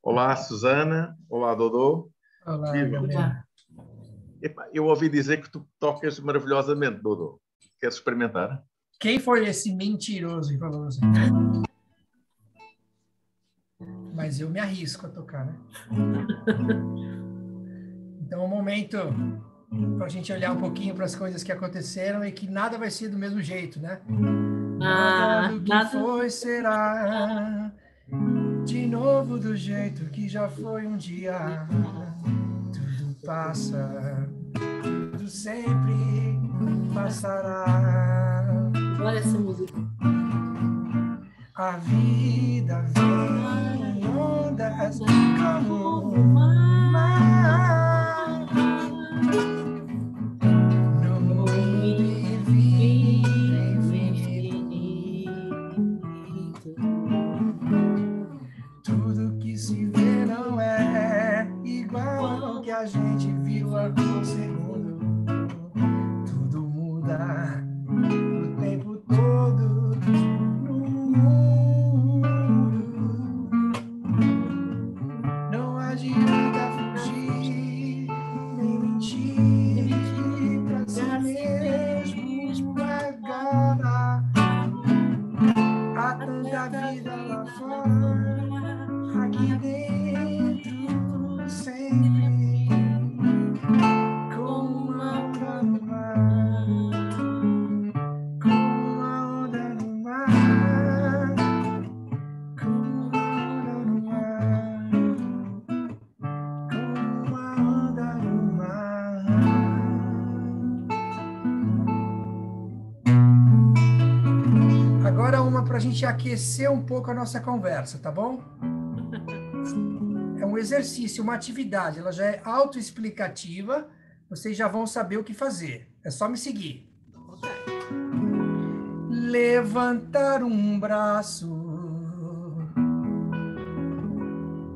Olá, Susana. Olá, Dodô. Olá, Viva. Gabriel. Epá, eu ouvi dizer que tu tocas maravilhosamente, Dodô. Queres experimentar? Quem foi esse mentiroso que falou assim? Mas eu me arrisco a tocar, né? Então, é um momento para a gente olhar um pouquinho para as coisas que aconteceram e que nada vai ser do mesmo jeito, né? Nada do que foi será de novo do jeito que já foi um dia. Tudo passa, tudo sempre passará. Olha essa música. A vida vem em ondas como o mar. No ir e vir infinito. Tudo que se vê não é igual ao que a gente viu há um segundo. Tudo muda o tempo todo no mundo. Não adianta fugir nem mentir pra si mesmo agora. Há tanta vida lá fora, aqui dentro sempre, como uma onda no mar, como uma onda no mar, como uma onda no mar, como uma onda no mar. Agora uma para a gente aquecer um pouco a nossa conversa, tá bom? É um exercício, uma atividade, ela já é autoexplicativa, vocês já vão saber o que fazer. É só me seguir. Levantar um braço,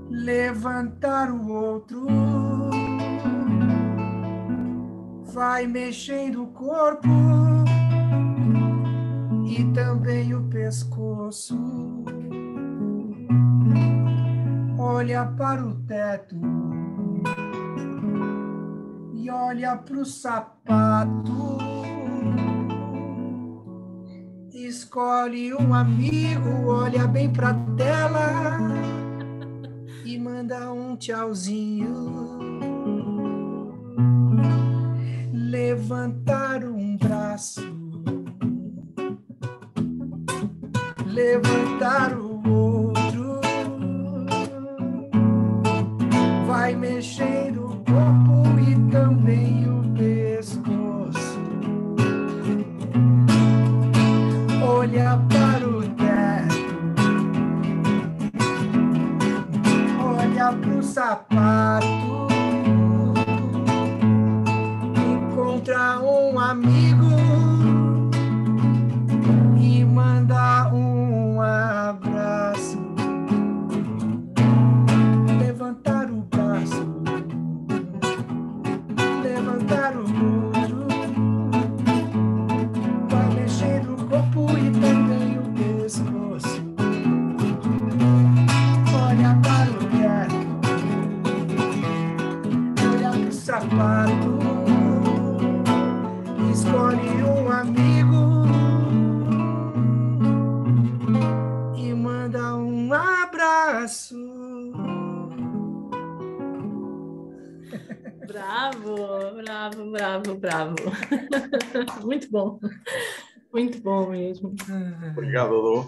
levantar o outro, vai mexendo o corpo e também o pescoço. Olha para o teto e olha para o sapato. Escolhe um amigo, olha bem para a tela e manda um tchauzinho. Levantar um braço, levantar o outro, vai mexendo o corpo e também o pescoço. Olha para o teto, olha para o sapato, encontra um amigo e manda um abraço. Levantar o braço, levantar o outro, vai mexendo o corpo e também o pescoço. Olha para o teto, olha para o sapato, escolhe um amigo e manda um abraço. Bravo, bravo, bravo, bravo. Muito bom mesmo. Obrigado, Dodô.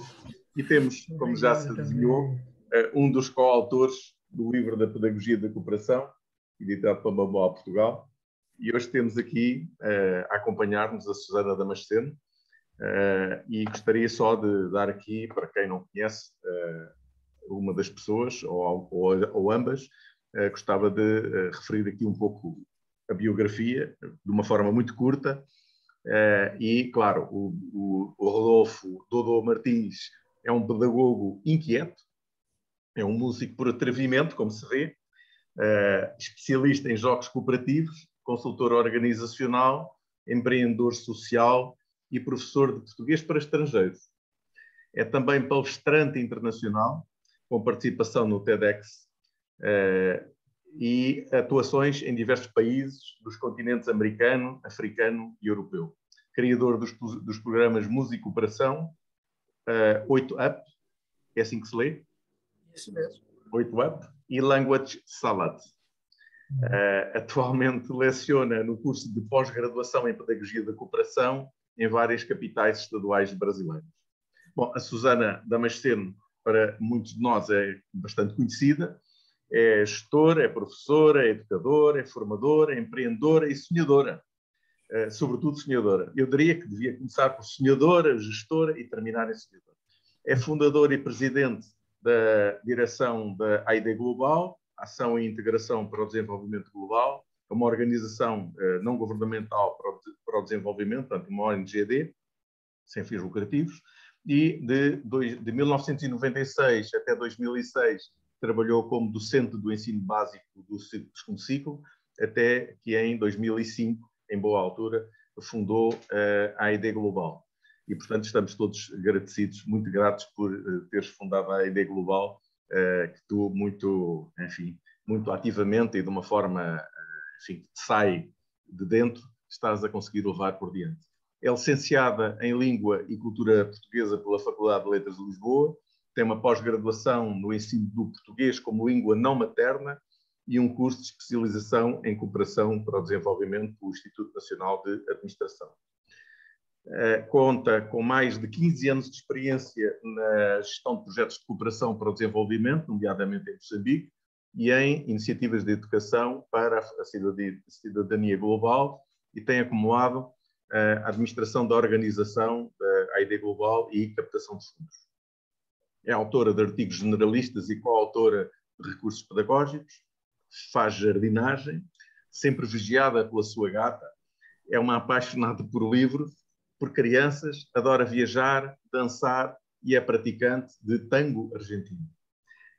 E temos, como já se adivinhou, um dos coautores do livro da Pedagogia da Cooperação, editado pela Babel Portugal. E hoje temos aqui a acompanhar-nos a Susana Damasceno. E gostaria só de dar aqui, para quem não conhece, uma das pessoas, ou ambas, gostava de referir aqui um pouco a biografia, de uma forma muito curta. E, claro, o Rodolfo Dodô Martins é um pedagogo inquieto, é um músico por atrevimento, como se vê, especialista em jogos cooperativos, consultor organizacional, empreendedor social e professor de português para estrangeiros. É também palestrante internacional, com participação no TEDx e atuações em diversos países dos continentes americano, africano e europeu. Criador dos programas Música e Cooperação, 8UP, é assim que se lê? Isso mesmo. 8UP, e Language Salad. Atualmente leciona no curso de pós-graduação em Pedagogia da Cooperação em várias capitais estaduais brasileiras. Bom, a Susana Damasceno, para muitos de nós, é bastante conhecida. É gestora, é professora, é educadora, é formadora, é empreendedora e sonhadora. Sobretudo sonhadora. Eu diria que devia começar por sonhadora, gestora e terminar em sonhadora. É fundadora e presidente da direção da AID Global, Ação e Integração para o Desenvolvimento Global, uma organização não governamental para o desenvolvimento, portanto, uma ONGD, sem fins lucrativos, e de 1996 até 2006 trabalhou como docente do ensino básico do segundo ciclo, até que em 2005, em boa altura, fundou a AID Global. E, portanto, estamos todos agradecidos, muito gratos por teres fundado a AID Global, que tu muito, enfim, muito ativamente e de uma forma, enfim, que sai de dentro, estás a conseguir levar por diante. É licenciada em Língua e Cultura Portuguesa pela Faculdade de Letras de Lisboa, tem uma pós-graduação no ensino do português como língua não materna e um curso de especialização em Cooperação para o Desenvolvimento do Instituto Nacional de Administração. Conta com mais de 15 anos de experiência na gestão de projetos de cooperação para o desenvolvimento, nomeadamente em Moçambique, e em iniciativas de educação para a cidadania global, e tem acumulado a administração da organização da AID Global e captação de fundos. É autora de artigos generalistas e coautora de recursos pedagógicos, faz jardinagem, sempre vigiada pela sua gata, é uma apaixonada por livros, por crianças, adora viajar, dançar e é praticante de tango argentino.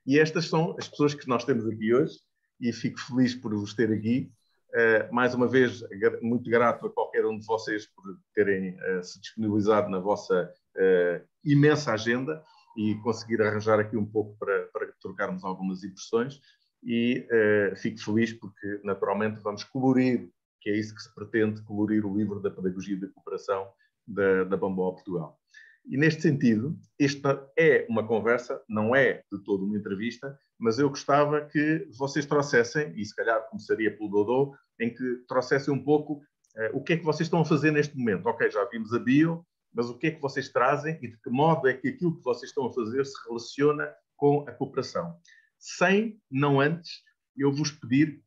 E estas são as pessoas que nós temos aqui hoje e fico feliz por vos ter aqui. Mais uma vez, muito grato a qualquer um de vocês por terem se disponibilizado na vossa imensa agenda e conseguir arranjar aqui um pouco para trocarmos algumas impressões. E fico feliz porque, naturalmente, vamos colorir, que é isso que se pretende, colorir o livro da Pedagogia da Cooperação da Bamboa Portugal. E, neste sentido, esta é uma conversa, não é de todo uma entrevista, mas eu gostava que vocês trouxessem, e se calhar começaria pelo Dodô, em que trouxessem um pouco o que é que vocês estão a fazer neste momento. Ok, já vimos a bio, mas o que é que vocês trazem e de que modo é que aquilo que vocês estão a fazer se relaciona com a cooperação. Sem, não antes, eu vos pedir,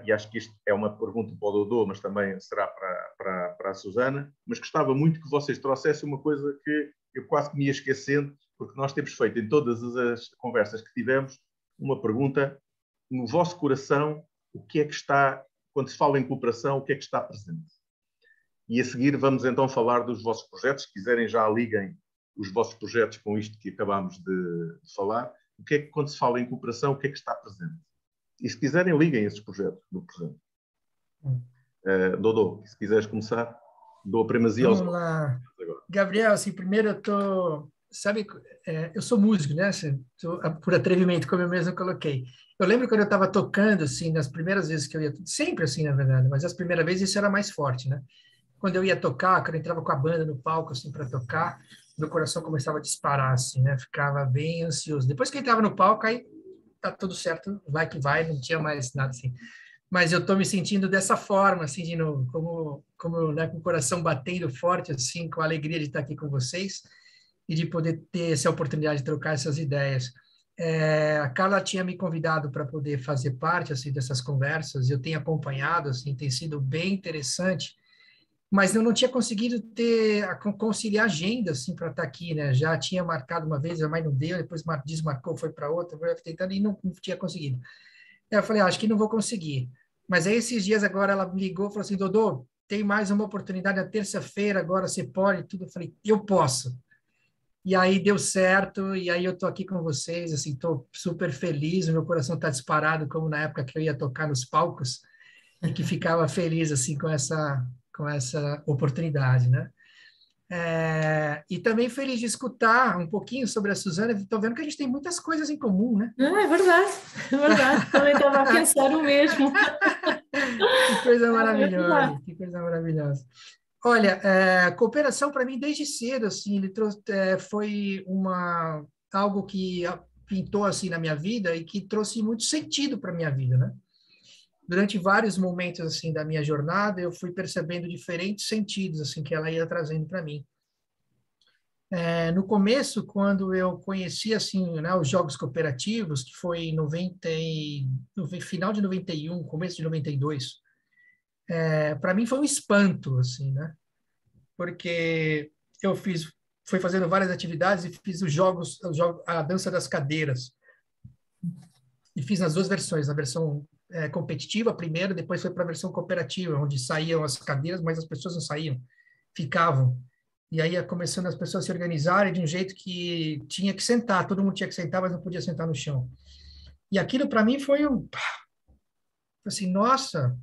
e acho que isto é uma pergunta para o Dodô, mas também será para a Susana, mas gostava muito que vocês trouxessem uma coisa que eu quase que me ia esquecendo, porque nós temos feito em todas as conversas que tivemos uma pergunta: no vosso coração, o que é que está, quando se fala em cooperação, o que é que está presente? E a seguir vamos então falar dos vossos projetos. Se quiserem, já liguem os vossos projetos com isto que acabámos de falar. O que é que, quando se fala em cooperação, o que é que está presente? E se quiserem, liguem esses projetos no presente. Dodô, se quiseres começar, dou a primazia aos... Vamos lá. Gabriel, assim, primeiro eu tô... Sabe, eu sou músico, né? Por atrevimento, como eu mesmo coloquei. Eu lembro quando eu estava tocando, assim, nas primeiras vezes que eu ia... Sempre assim, na verdade, mas as primeiras vezes isso era mais forte, né? Quando eu ia tocar, quando eu entrava com a banda no palco, assim, para tocar, meu coração começava a disparar, assim, né? Ficava bem ansioso. Depois que eu entrava no palco, aí tá tudo certo, vai que vai, não tinha mais nada assim. Mas eu tô me sentindo dessa forma, assim, de novo, como né, com o coração batendo forte, assim, com a alegria de estar aqui com vocês e de poder ter essa oportunidade de trocar essas ideias. A Carla tinha me convidado para poder fazer parte, assim, dessas conversas, e eu tenho acompanhado, assim, tem sido bem interessante, mas eu não tinha conseguido conciliar agenda, assim, para estar aqui, né? Já tinha marcado uma vez, mas não deu, depois desmarcou, foi para outra, foi tentando e não tinha conseguido. Aí eu falei, acho que não vou conseguir. Mas aí esses dias agora ela me ligou e falou assim, Dodô, tem mais uma oportunidade na terça-feira, agora você pode tudo. Eu falei, eu posso. E aí deu certo, e aí eu tô aqui com vocês, assim, tô super feliz, o meu coração tá disparado, como na época que eu ia tocar nos palcos, e que ficava feliz, assim, com essa oportunidade, né? E também feliz de escutar um pouquinho sobre a Suzana. Estou vendo que a gente tem muitas coisas em comum, né? É verdade, é verdade. Também estava a pensar o mesmo. Que coisa É verdade. maravilhosa, que coisa maravilhosa. Olha, cooperação para mim desde cedo, assim, ele trouxe, foi algo que pintou assim na minha vida e que trouxe muito sentido para minha vida, né? Durante vários momentos assim da minha jornada, eu fui percebendo diferentes sentidos assim que ela ia trazendo para mim. No começo, quando eu conheci assim, né, os jogos cooperativos, que foi em no final de 91, começo de 92, para mim foi um espanto, assim, né? Porque eu fui fazendo várias atividades e fiz a dança das cadeiras. E fiz nas duas versões, na versão competitiva primeiro, depois foi para a versão cooperativa, onde saíam as cadeiras, mas as pessoas não saíam, ficavam. E aí ia começando as pessoas a se organizarem de um jeito que tinha que sentar, todo mundo tinha que sentar, mas não podia sentar no chão. E aquilo para mim foi assim, nossa,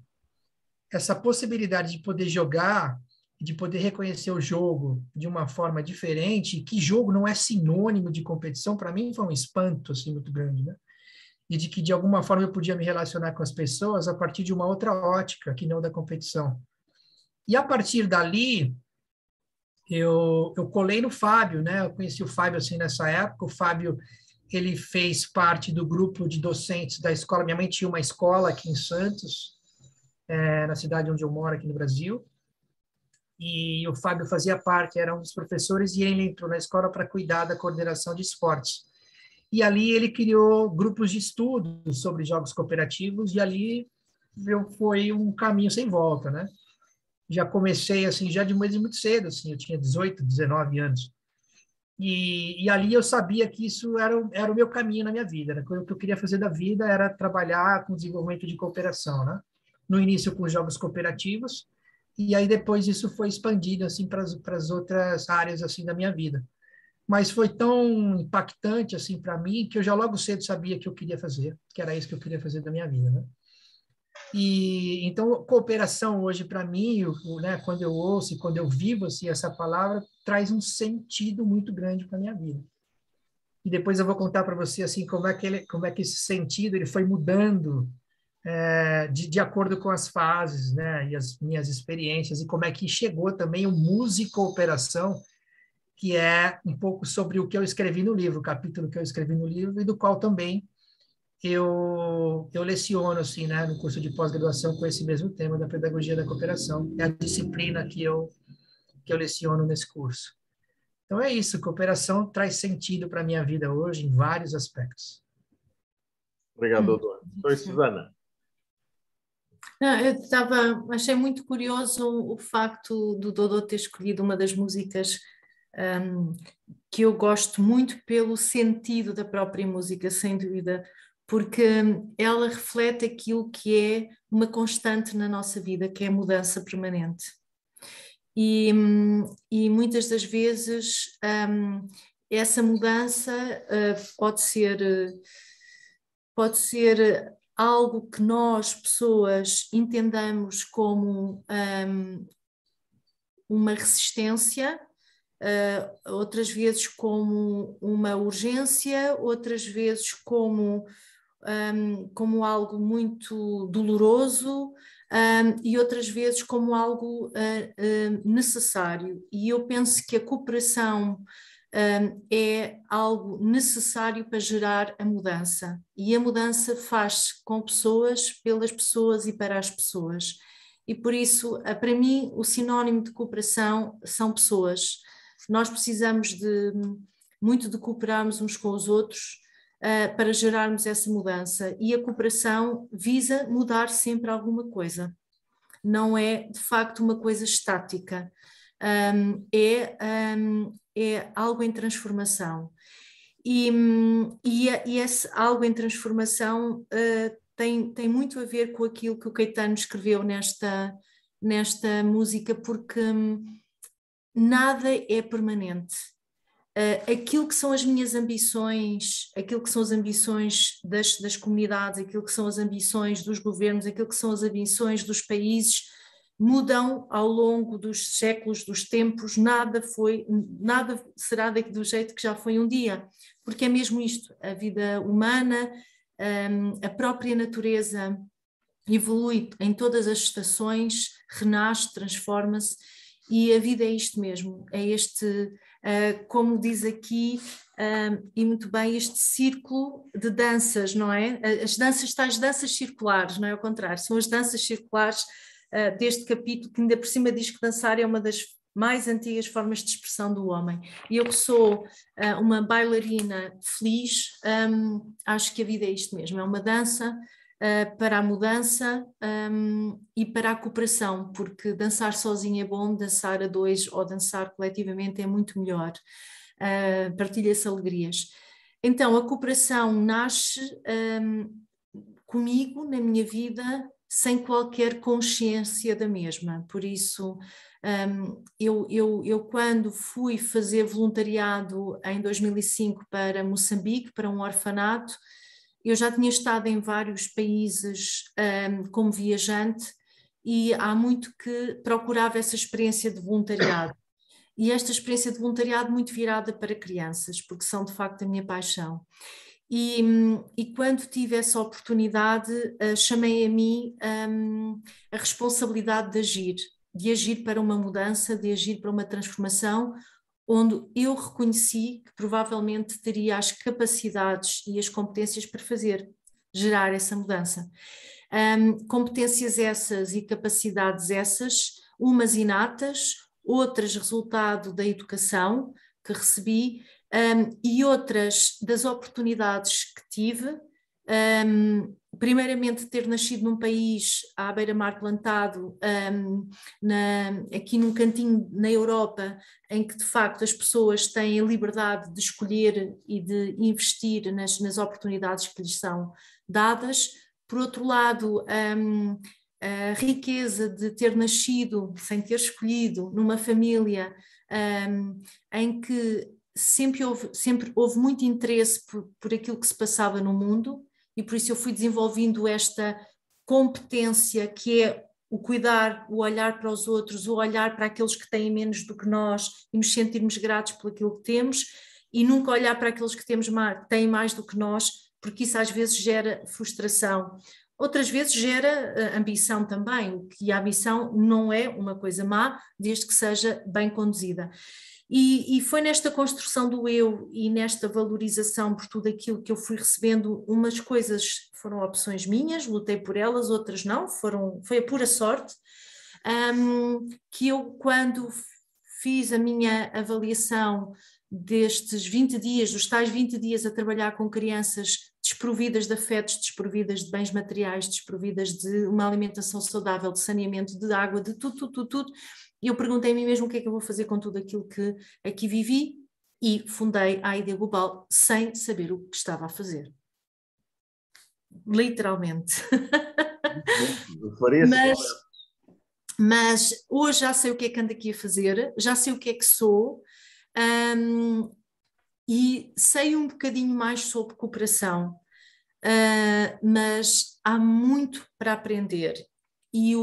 essa possibilidade de poder jogar, de poder reconhecer o jogo de uma forma diferente, que jogo não é sinônimo de competição, para mim foi um espanto assim muito grande, né? E de que de alguma forma eu podia me relacionar com as pessoas a partir de uma outra ótica, que não da competição. E a partir dali, eu colei no Fábio, né? Eu conheci o Fábio assim nessa época. O Fábio, ele fez parte do grupo de docentes da escola. Minha mãe tinha uma escola aqui em Santos, na cidade onde eu moro, aqui no Brasil. E o Fábio fazia parte, era um dos professores, e ele entrou na escola para cuidar da coordenação de esportes. E ali ele criou grupos de estudo sobre jogos cooperativos, e ali foi um caminho sem volta, né? Já comecei, assim, já de muito cedo, assim, eu tinha 18, 19 anos. E ali eu sabia que isso era o meu caminho na minha vida, né? O que eu queria fazer da vida era trabalhar com desenvolvimento de cooperação, né? No início com jogos cooperativos, e aí depois isso foi expandido, assim, para as outras áreas, assim, da minha vida. Mas foi tão impactante assim para mim que eu já logo cedo sabia que eu queria fazer, que era isso que eu queria fazer da minha vida, né? E então cooperação hoje para mim, né, quando eu ouço e quando eu vivo assim essa palavra, traz um sentido muito grande para minha vida. E depois eu vou contar para você assim como é que esse sentido ele foi mudando de acordo com as fases, né, e as minhas experiências e como é que chegou também o músico cooperação, que é um pouco sobre o que eu escrevi no livro, o capítulo que eu escrevi no livro, e do qual também eu leciono, assim, né, no curso de pós-graduação com esse mesmo tema da pedagogia da cooperação. É a disciplina que eu leciono nesse curso. Então é isso, cooperação traz sentido para a minha vida hoje em vários aspectos. Obrigado, doutor. Oi, Suzana. Achei muito curioso o facto do Dodô ter escolhido uma das músicas que eu gosto muito pelo sentido da própria música, sem dúvida, porque ela reflete aquilo que é uma constante na nossa vida, que é a mudança permanente. E muitas das vezes essa mudança pode ser algo que nós, pessoas, entendamos como uma resistência, outras vezes como uma urgência, outras vezes como algo muito doloroso, e outras vezes como algo necessário. E eu penso que a cooperação é algo necessário para gerar a mudança. E a mudança faz-se com pessoas, pelas pessoas e para as pessoas. E por isso, para mim, o sinónimo de cooperação são pessoas. Nós precisamos muito de cooperarmos uns com os outros para gerarmos essa mudança. E a cooperação visa mudar sempre alguma coisa. Não é, de facto, uma coisa estática. É algo em transformação. E esse algo em transformação tem muito a ver com aquilo que o Caetano escreveu nesta música, porque nada é permanente. Aquilo que são as minhas ambições, aquilo que são as ambições das comunidades, aquilo que são as ambições dos governos, aquilo que são as ambições dos países, mudam ao longo dos séculos, dos tempos, nada será do jeito que já foi um dia, porque é mesmo isto, a vida humana, a própria natureza evolui em todas as estações, renasce, transforma-se, e a vida é isto mesmo, é este, como diz aqui, e muito bem, este círculo de danças, não é? As danças, tais danças circulares, não é ao contrário, são as danças circulares deste capítulo, que ainda por cima diz que dançar é uma das mais antigas formas de expressão do homem. E eu que sou uma bailarina feliz, acho que a vida é isto mesmo, é uma dança para a mudança e para a cooperação, porque dançar sozinho é bom, dançar a dois ou dançar coletivamente é muito melhor, partilha-se alegrias. Então a cooperação nasce comigo, na minha vida, sem qualquer consciência da mesma, por isso eu quando fui fazer voluntariado em 2005 para Moçambique, para um orfanato, eu já tinha estado em vários países como viajante e há muito que procurava essa experiência de voluntariado. E esta experiência de voluntariado muito virada para crianças, porque são de facto a minha paixão. E quando tive essa oportunidade, chamei a mim a responsabilidade de agir para uma mudança, de agir para uma transformação, onde eu reconheci que provavelmente teria as capacidades e as competências para gerar essa mudança. Competências essas e capacidades essas, umas inatas, outras resultado da educação que recebi, e outras das oportunidades que tive, primeiramente ter nascido num país à beira-mar plantado, aqui num cantinho na Europa, em que de facto as pessoas têm a liberdade de escolher e de investir nas oportunidades que lhes são dadas. Por outro lado, a riqueza de ter nascido, sem ter escolhido, numa família em que sempre houve muito interesse por aquilo que se passava no mundo, e por isso eu fui desenvolvendo esta competência que é o cuidar, o olhar para os outros, o olhar para aqueles que têm menos do que nós e nos sentirmos gratos por aquilo que temos, e nunca olhar para aqueles que têm mais do que nós, porque isso às vezes gera frustração. Outras vezes gera ambição também, e a ambição não é uma coisa má, desde que seja bem conduzida. E foi nesta construção do eu e nesta valorização por tudo aquilo que eu fui recebendo. Umas coisas foram opções minhas, lutei por elas, outras não, foi a pura sorte, que eu, quando fiz a minha avaliação destes 20 dias, dos tais 20 dias a trabalhar com crianças desprovidas de afetos, desprovidas de bens materiais, desprovidas de uma alimentação saudável, de saneamento, de água, de tudo, e eu perguntei a mim mesmo o que é que eu vou fazer com tudo aquilo que aqui vivi, e fundei a Ideia Global sem saber o que estava a fazer. Literalmente. Mas hoje já sei o que é que ando aqui a fazer, já sei o que é que sou, e sei um bocadinho mais sobre cooperação, mas há muito para aprender. E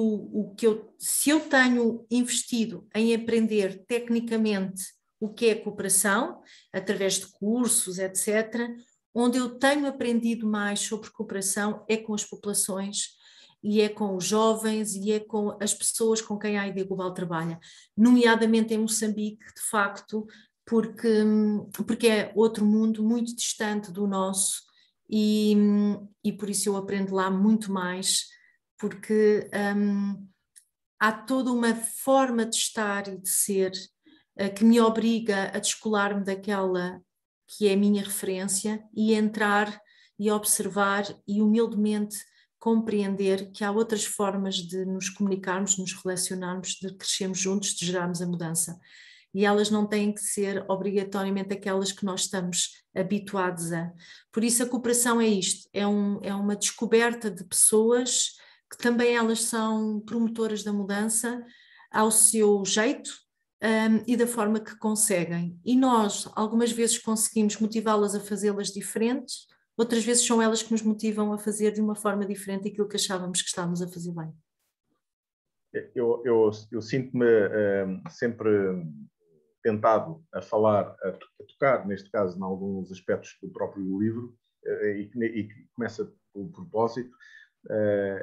se eu tenho investido em aprender tecnicamente o que é cooperação, através de cursos, etc., onde eu tenho aprendido mais sobre cooperação é com as populações, e é com os jovens, e é com as pessoas com quem a Ideia Global trabalha, nomeadamente em Moçambique, de facto, porque é outro mundo muito distante do nosso, e por isso eu aprendo lá muito mais, porque há toda uma forma de estar e de ser que me obriga a descolar-me daquela que é a minha referência e entrar e observar e humildemente compreender que há outras formas de nos comunicarmos, de nos relacionarmos, de crescermos juntos, de gerarmos a mudança. E elas não têm que ser obrigatoriamente aquelas que nós estamos habituados a. Por isso a cooperação é isto, é uma descoberta de pessoas que também elas são promotoras da mudança ao seu jeito e da forma que conseguem. E nós algumas vezes conseguimos motivá-las a fazê-las diferentes, outras vezes são elas que nos motivam a fazer de uma forma diferente aquilo que achávamos que estávamos a fazer bem. eu sinto-me sempre tentado a falar, a tocar, neste caso, em alguns aspectos do próprio livro, e que começa pelo propósito,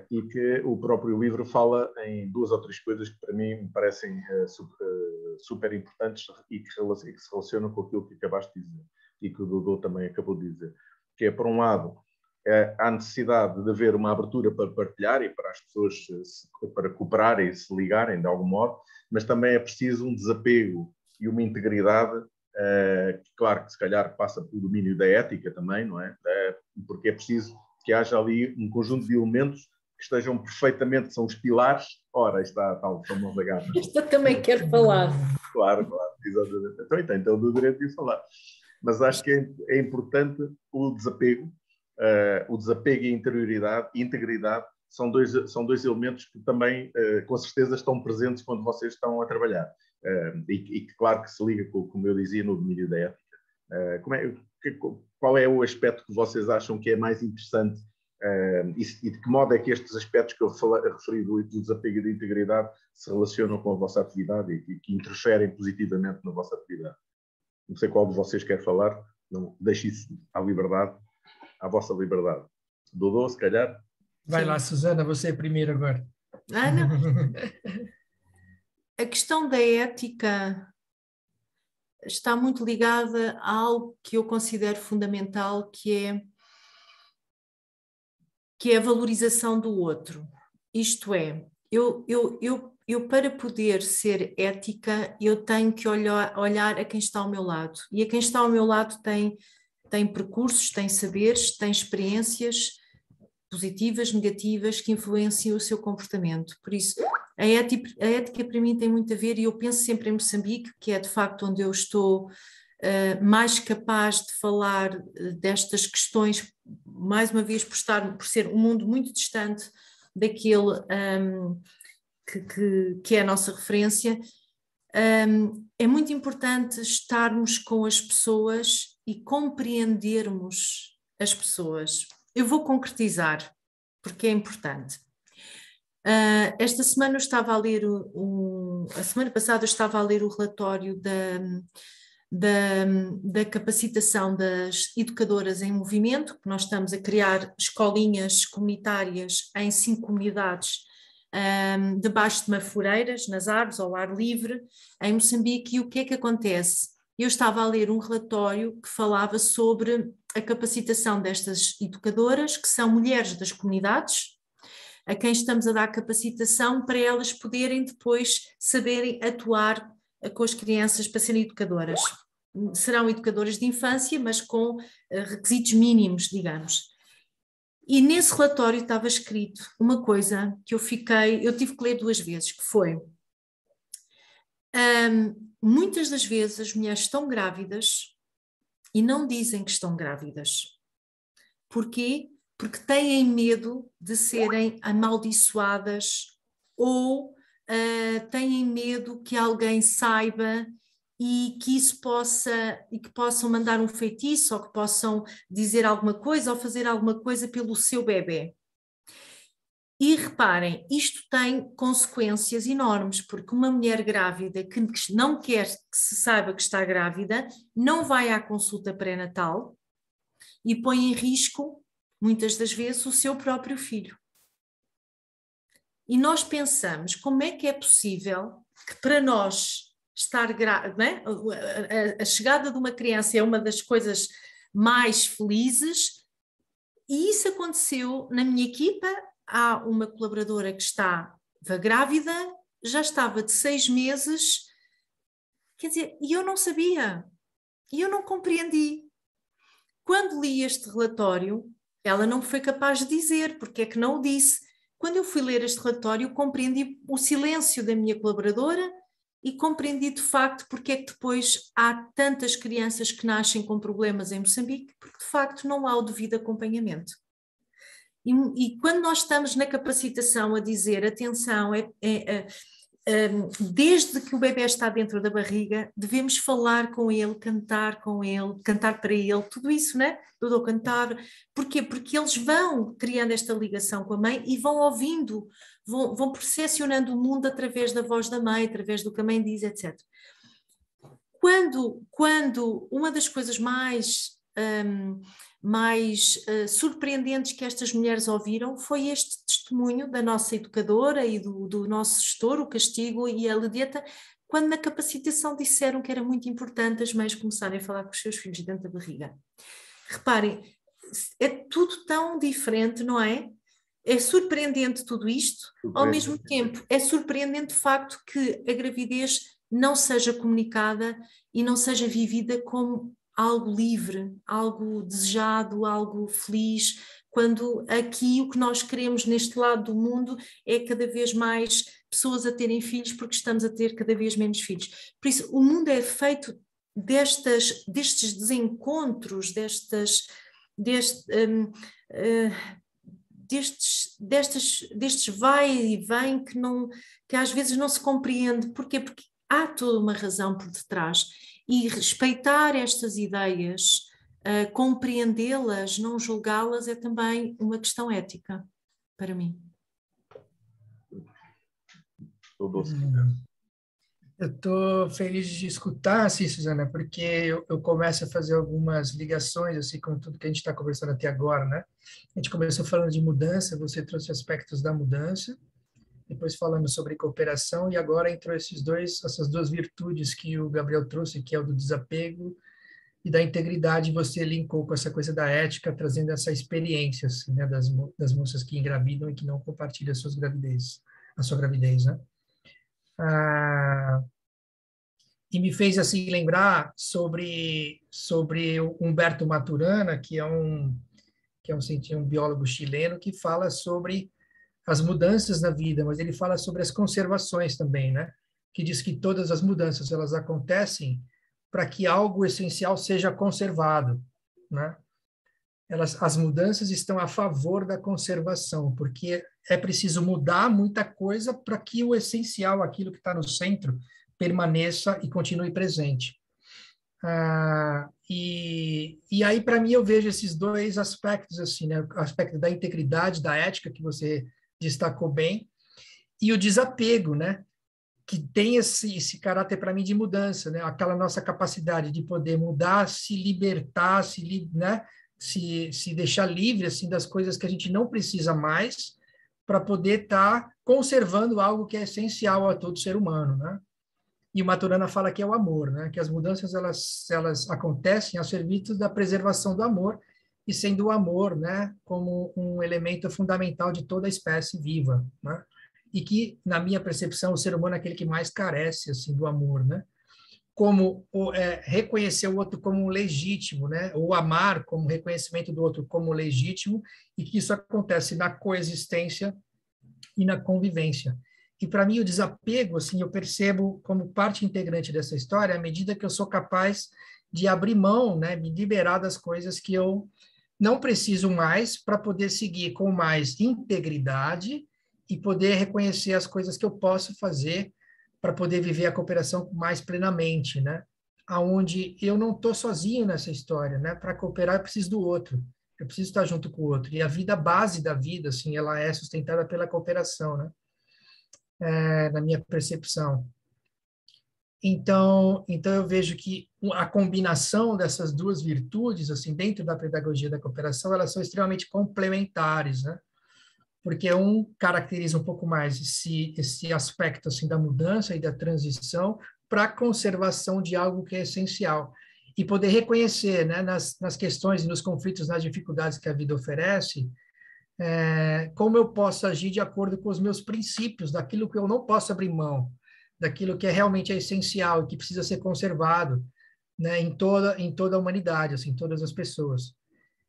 e que o próprio livro fala em 2 ou 3 coisas que para mim me parecem super importantes e que se relacionam com aquilo que acabaste de dizer e que o Dodô também acabou de dizer, que é, por um lado, há necessidade de haver uma abertura para partilhar e para as pessoas para cooperarem e se ligarem de algum modo, mas também é preciso um desapego e uma integridade, claro que se calhar passa pelo domínio da ética também, não é? Porque é preciso que haja ali um conjunto de elementos que estejam perfeitamente, são os pilares. Ora, está a tal famosa gata. Esta também quero falar. Claro, exatamente. Então do direito de falar. Mas acho que é importante o desapego e a interioridade e integridade são dois elementos que também, com certeza, estão presentes quando vocês estão a trabalhar. E que, claro, que se liga, como eu dizia, no domínio da ética. Qual é o aspecto que vocês acham que é mais interessante e de que modo é que estes aspectos que eu referi do desapego e da integridade se relacionam com a vossa atividade e que interferem positivamente na vossa atividade? Não sei qual de vocês quer falar, não deixe isso à vossa liberdade. Dodô, se calhar? Vai lá, Susana, você é primeiro agora. Não. A questão da ética está muito ligada a algo que eu considero fundamental, que é a valorização do outro. Isto é, eu para poder ser ética, eu tenho que olhar a quem está ao meu lado. E a quem está ao meu lado tem percursos, tem saberes, tem experiências positivas, negativas, que influenciam o seu comportamento. Por isso, a ética para mim tem muito a ver, e eu penso sempre em Moçambique, que é de facto onde eu estou mais capaz de falar destas questões, mais uma vez por ser um mundo muito distante daquele que é a nossa referência. É muito importante estarmos com as pessoas e compreendermos as pessoas. Eu vou concretizar, porque é importante. Esta semana eu estava a ler a semana passada eu estava a ler o relatório da capacitação das educadoras em movimento, que nós estamos a criar escolinhas comunitárias em 5 comunidades, debaixo de mafureiras, nas árvores, ao ar livre, em Moçambique. E o que é que acontece? Eu estava a ler um relatório que falava sobre a capacitação destas educadoras, que são mulheres das comunidades, a quem estamos a dar capacitação para elas poderem depois saberem atuar com as crianças para serem educadoras. Serão educadoras de infância, mas com requisitos mínimos, digamos. E nesse relatório estava escrito uma coisa que eu tive que ler 2 vezes, que foi: muitas das vezes as mulheres estão grávidas e não dizem que estão grávidas. Porquê? Porque têm medo de serem amaldiçoadas ou têm medo que alguém saiba e que possam mandar um feitiço, ou que possam dizer alguma coisa ou fazer alguma coisa pelo seu bebê. E reparem, isto tem consequências enormes, porque uma mulher grávida que não quer que se saiba que está grávida, não vai à consulta pré-natal e põe em risco, muitas das vezes, o seu próprio filho. E nós pensamos, como é que é possível que para nós estar grávida, né? A chegada de uma criança é uma das coisas mais felizes, e isso aconteceu na minha equipa. Há uma colaboradora que estava grávida, já estava de 6 meses, quer dizer, e eu não sabia, e eu não compreendi. Quando li este relatório, ela não foi capaz de dizer porque é que não o disse. Quando eu fui ler este relatório, compreendi o silêncio da minha colaboradora e compreendi de facto porque é que depois há tantas crianças que nascem com problemas em Moçambique, porque de facto não há o devido acompanhamento. E quando nós estamos na capacitação a dizer, atenção, desde que o bebê está dentro da barriga, devemos falar com ele, cantar para ele, tudo isso, né? Tudo ao cantar. Porquê? Porque eles vão criando esta ligação com a mãe e vão ouvindo, vão percepcionando o mundo através da voz da mãe, através do que a mãe diz, etc. Quando uma das coisas mais surpreendentes que estas mulheres ouviram foi este testemunho da nossa educadora e do nosso gestor, o Castigo e a Ledeta, quando na capacitação disseram que era muito importante as mães começarem a falar com os seus filhos dentro da barriga. Reparem, é tudo tão diferente, não é? É surpreendente tudo isto, ao mesmo tempo é surpreendente o facto que a gravidez não seja comunicada e não seja vivida como algo livre, algo desejado, algo feliz, quando aqui o que nós queremos neste lado do mundo é cada vez mais pessoas a terem filhos porque estamos a ter cada vez menos filhos. Por isso, o mundo é feito destes desencontros, destes vai e vem que às vezes não se compreende. Porquê? Porque há toda uma razão por detrás. E respeitar estas ideias, compreendê-las, não julgá-las, é também uma questão ética, para mim. Eu estou feliz de escutar, assim, Susana, porque eu começo a fazer algumas ligações, assim, com tudo que a gente está conversando até agora, né? A gente começou falando de mudança, você trouxe aspectos da mudança, depois falamos sobre cooperação, e agora entrou essas duas virtudes que o Gabriel trouxe, que é o do desapego e da integridade, você linkou com essa coisa da ética, trazendo essa experiência, assim, né, das moças que engravidam e que não compartilham a sua gravidez, né? E me fez, assim, lembrar sobre o Humberto Maturana, que é um biólogo chileno, que fala sobre as mudanças na vida, mas ele fala sobre as conservações também, né? Que diz que todas as mudanças elas acontecem para que algo essencial seja conservado, né? As mudanças estão a favor da conservação, porque é preciso mudar muita coisa para que o essencial, aquilo que está no centro, permaneça e continue presente. E aí, para mim, eu vejo esses dois aspectos, assim, né? O aspecto da integridade, da ética, que você destacou bem, e o desapego, né? Que tem esse caráter, para mim, de mudança, né? Aquela nossa capacidade de poder mudar, se libertar, né? se deixar livre, assim, das coisas que a gente não precisa mais, para poder estar conservando algo que é essencial a todo ser humano, né? E o Maturana fala que é o amor, né? Que as mudanças elas acontecem a serviço da preservação do amor, e sendo o amor, né, como um elemento fundamental de toda a espécie viva, né? E que, na minha percepção, o ser humano é aquele que mais carece, assim, do amor, né? Como reconhecer o outro como legítimo, né? Ou amar como reconhecimento do outro como legítimo, e que isso acontece na coexistência e na convivência. E, para mim, o desapego, assim, eu percebo como parte integrante dessa história à medida que eu sou capaz de abrir mão, né, me liberar das coisas que eu não preciso mais, para poder seguir com mais integridade e poder reconhecer as coisas que eu posso fazer para poder viver a cooperação mais plenamente, né? Aonde eu não estou sozinho nessa história, né? Para cooperar, eu preciso do outro. Eu preciso estar junto com o outro. E a vida, base da vida, assim, ela é sustentada pela cooperação, né? Na minha percepção. Então eu vejo que a combinação dessas duas virtudes, assim, dentro da pedagogia da cooperação, elas são extremamente complementares, né? Porque um caracteriza um pouco mais esse aspecto, assim, da mudança e da transição para a conservação de algo que é essencial. E poder reconhecer, né, nas questões e nos conflitos, nas dificuldades que a vida oferece, como eu posso agir de acordo com os meus princípios, daquilo que eu não posso abrir mão, daquilo que realmente é essencial e que precisa ser conservado, né, em toda a humanidade, assim, em todas as pessoas.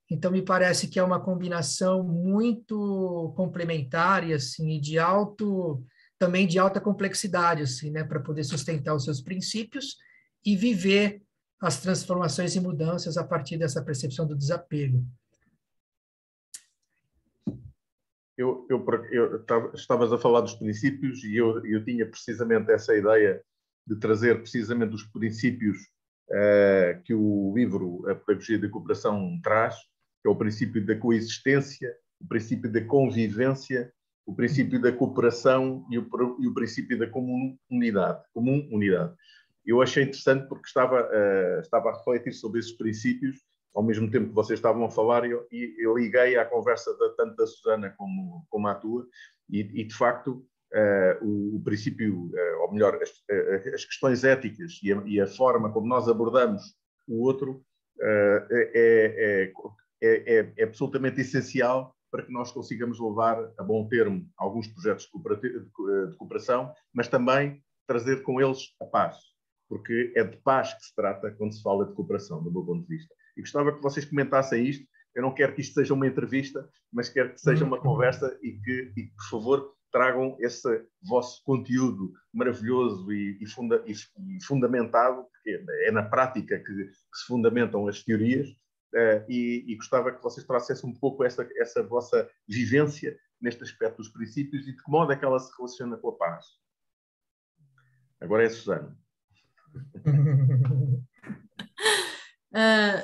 Então, me parece que é uma combinação muito complementar e, assim, também de alta complexidade, assim, né, para poder sustentar os seus princípios e viver as transformações e mudanças a partir dessa percepção do desapego. Estavas a falar dos princípios e eu tinha precisamente essa ideia de trazer precisamente os princípios que o livro A Pedagogia da Cooperação traz, que é o princípio da coexistência, o princípio da convivência, o princípio da cooperação e o princípio da comunidade. Eu achei interessante porque estava a refletir sobre esses princípios ao mesmo tempo que vocês estavam a falar, eu liguei à conversa tanto da Susana como à tua, e de facto o princípio, ou melhor, as questões éticas e a forma como nós abordamos o outro é absolutamente essencial para que nós consigamos levar a bom termo alguns projetos de cooperação, mas também trazer com eles a paz, porque é de paz que se trata quando se fala de cooperação, do meu ponto de vista. E gostava que vocês comentassem isto. Eu não quero que isto seja uma entrevista, mas quero que seja uma conversa e que, por favor, tragam esse vosso conteúdo maravilhoso e fundamentado, porque é na prática que se fundamentam as teorias, e gostava que vocês trouxessem um pouco essa vossa vivência neste aspecto dos princípios e de que modo é que ela se relaciona com a paz. Agora é a Susana.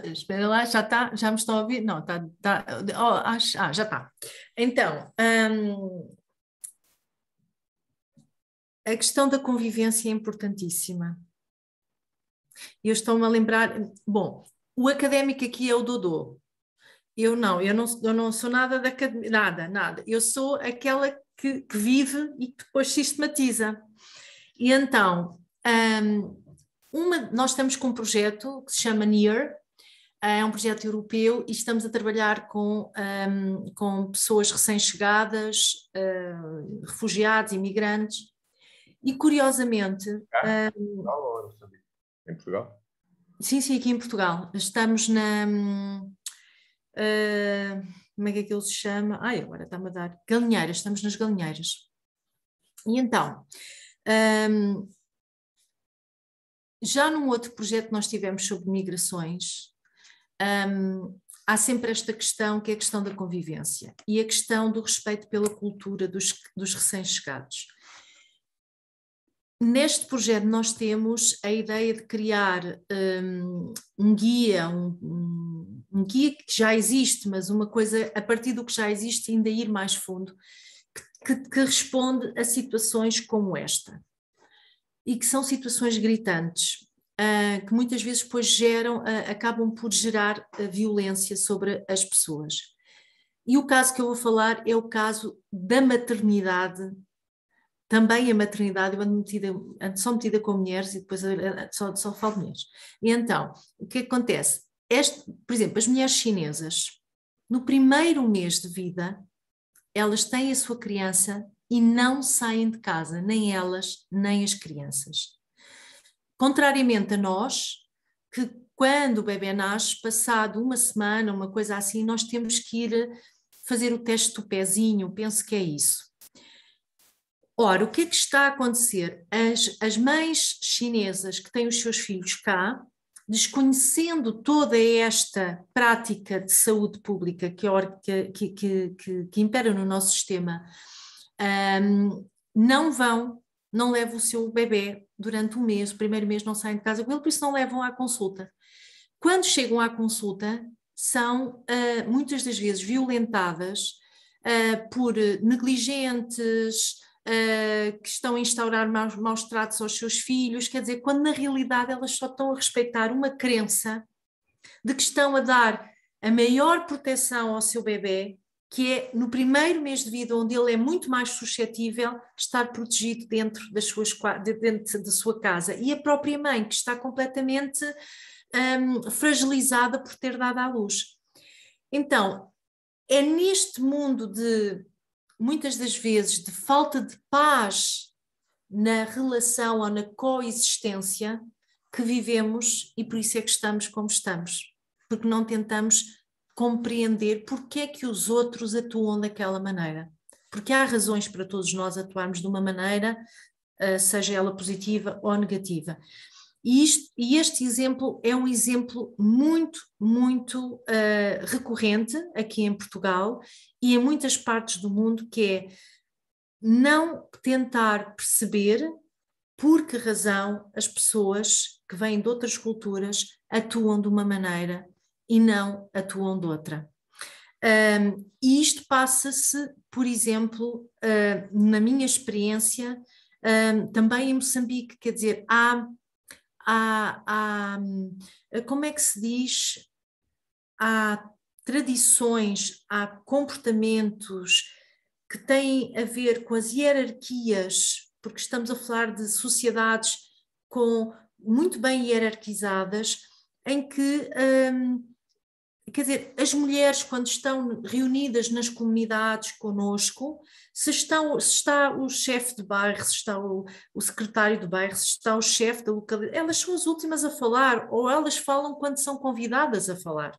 Espera lá, já me estão a ouvir? Não, já está. Então, a questão da convivência é importantíssima. Eu estou-me a lembrar, bom, o académico aqui é o Dodô. Eu não sou nada da academia, nada. Eu sou aquela que vive e que depois sistematiza. E então, nós estamos com um projeto que se chama NEAR, é um projeto europeu e estamos a trabalhar com pessoas recém-chegadas, refugiados, imigrantes, e curiosamente... Em Portugal? Sim, aqui em Portugal. Estamos na... como é que aquilo se chama? Agora está-me a dar... Galinheiras, estamos nas Galinheiras. E então... já num outro projeto que nós tivemos sobre migrações, há sempre esta questão que é a questão da convivência e a questão do respeito pela cultura dos recém-chegados. Neste projeto nós temos a ideia de criar um guia, um guia que já existe, mas uma coisa a partir do que já existe ainda ir mais fundo, que responde a situações como esta. E que são situações gritantes, que muitas vezes depois acabam por gerar violência sobre as pessoas. E o caso que eu vou falar é o caso da maternidade. Também a maternidade, eu ando só metida com mulheres e depois só falo de mulheres. E então, o que acontece? Por exemplo, as mulheres chinesas, no primeiro mês de vida, elas têm a sua criança e não saem de casa, nem elas, nem as crianças. Contrariamente a nós, que quando o bebê nasce, passado uma semana, uma coisa assim, nós temos que ir fazer o teste do pezinho, penso que é isso. Ora, o que é que está a acontecer? As mães chinesas que têm os seus filhos cá, desconhecendo toda esta prática de saúde pública que impera no nosso sistema, não levam o seu bebê durante um mês, o primeiro mês não saem de casa com ele, por isso não levam à consulta. Quando chegam à consulta, são muitas das vezes violentadas por negligentes, que estão a instaurar maus tratos aos seus filhos, quer dizer, quando na realidade elas só estão a respeitar uma crença de que estão a dar a maior proteção ao seu bebê, que é no primeiro mês de vida, onde ele é muito mais suscetível, estar protegido dentro da sua casa. E a própria mãe, que está completamente fragilizada por ter dado à luz. Então, é neste mundo de, muitas das vezes, de falta de paz na relação ou na coexistência que vivemos, e por isso é que estamos como estamos. Porque não tentamos compreender porque é que os outros atuam daquela maneira. Porque há razões para todos nós atuarmos de uma maneira, seja ela positiva ou negativa. E este exemplo é um exemplo muito, muito recorrente aqui em Portugal e em muitas partes do mundo, que é não tentar perceber por que razão as pessoas que vêm de outras culturas atuam de uma maneira e não atuam de outra. E isto passa-se, por exemplo, na minha experiência, também em Moçambique, quer dizer, como é que se diz? Há tradições, há comportamentos que têm a ver com as hierarquias, porque estamos a falar de sociedades muito bem hierarquizadas, em que, quer dizer, as mulheres, quando estão reunidas nas comunidades conosco, se está o chefe de bairro, se está o secretário de bairro, se está o chefe da localidade, elas são as últimas a falar, ou elas falam quando são convidadas a falar.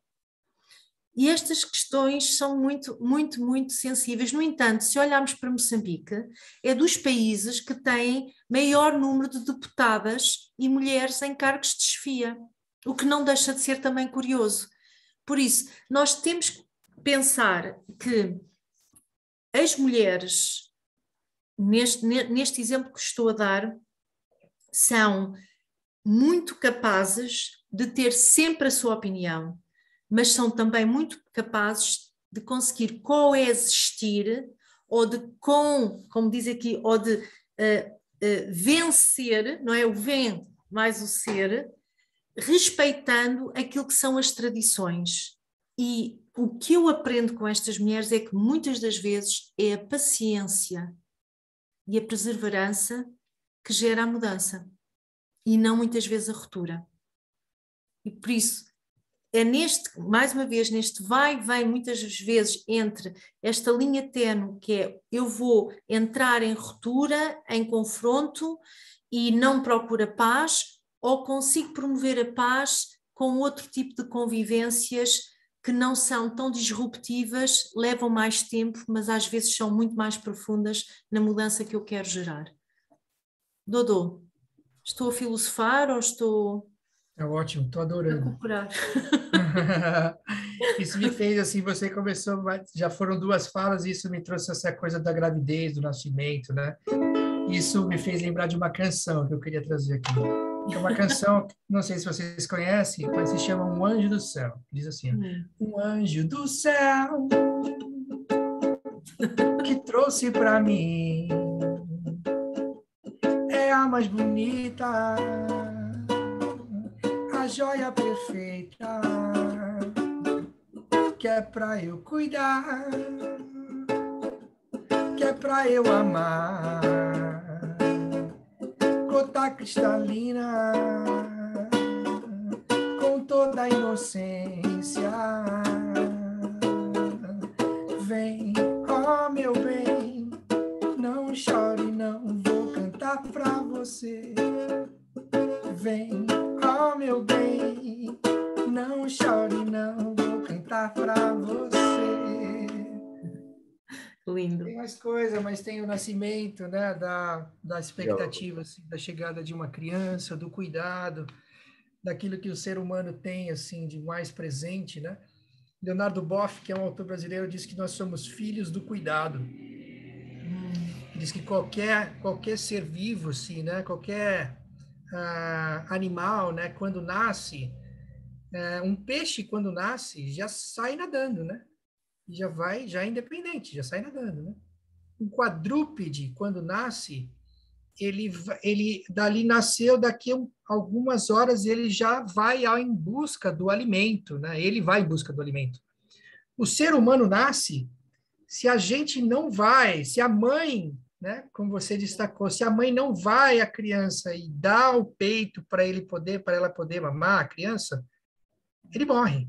E estas questões são muito, muito, muito sensíveis. No entanto, se olharmos para Moçambique, é dos países que têm maior número de deputadas e mulheres em cargos de chefia, o que não deixa de ser também curioso. Por isso, nós temos que pensar que as mulheres, neste exemplo que estou a dar, são muito capazes de ter sempre a sua opinião, mas são também muito capazes de conseguir coexistir ou de, como diz aqui, ou de vencer, não é? O ven mais o ser, respeitando aquilo que são as tradições. E o que eu aprendo com estas mulheres é que muitas das vezes é a paciência e a perseverança que gera a mudança e não muitas vezes a ruptura. E por isso, mais uma vez, neste vai e vem muitas vezes entre esta linha tênue que é eu vou entrar em ruptura, em confronto e não procuro a paz, ou consigo promover a paz com outro tipo de convivências que não são tão disruptivas, levam mais tempo, mas às vezes são muito mais profundas na mudança que eu quero gerar. Dodô, estou a filosofar ou estou... É ótimo, estou adorando. A cooperar. Isso me fez assim, você começou, já foram 2 falas e isso me trouxe essa coisa da gravidez, do nascimento, né? Isso me fez lembrar de uma canção que eu queria trazer aqui. É uma canção, não sei se vocês conhecem, mas se chama Um Anjo do Céu. Diz assim, um anjo do céu que trouxe para mim é a mais bonita, a joia perfeita, que é pra eu cuidar, que é pra eu amar, gota cristalina, com toda a inocência, vem, ó meu bem, não chore, não vou cantar pra você, vem, ó meu bem, não chore, não vou cantar pra você. Lindo. Tem mais coisa, mas tem o nascimento, né, da expectativa, assim, da chegada de uma criança, do cuidado, daquilo que o ser humano tem, assim, de mais presente, né? Leonardo Boff, que é um autor brasileiro, diz que nós somos filhos do cuidado. Diz que qualquer ser vivo, assim, né, qualquer animal, né, quando nasce, um peixe, quando nasce, já sai nadando, né? Já é independente, já sai nadando, né? Um quadrúpede, quando nasce, ele dali nasceu, daqui a algumas horas ele já vai em busca do alimento, né? Ele vai em busca do alimento. O ser humano nasce, se a gente não vai, se a mãe, né, como você destacou, se a mãe não vai à criança e dá o peito para ela poder mamar a criança, ele morre.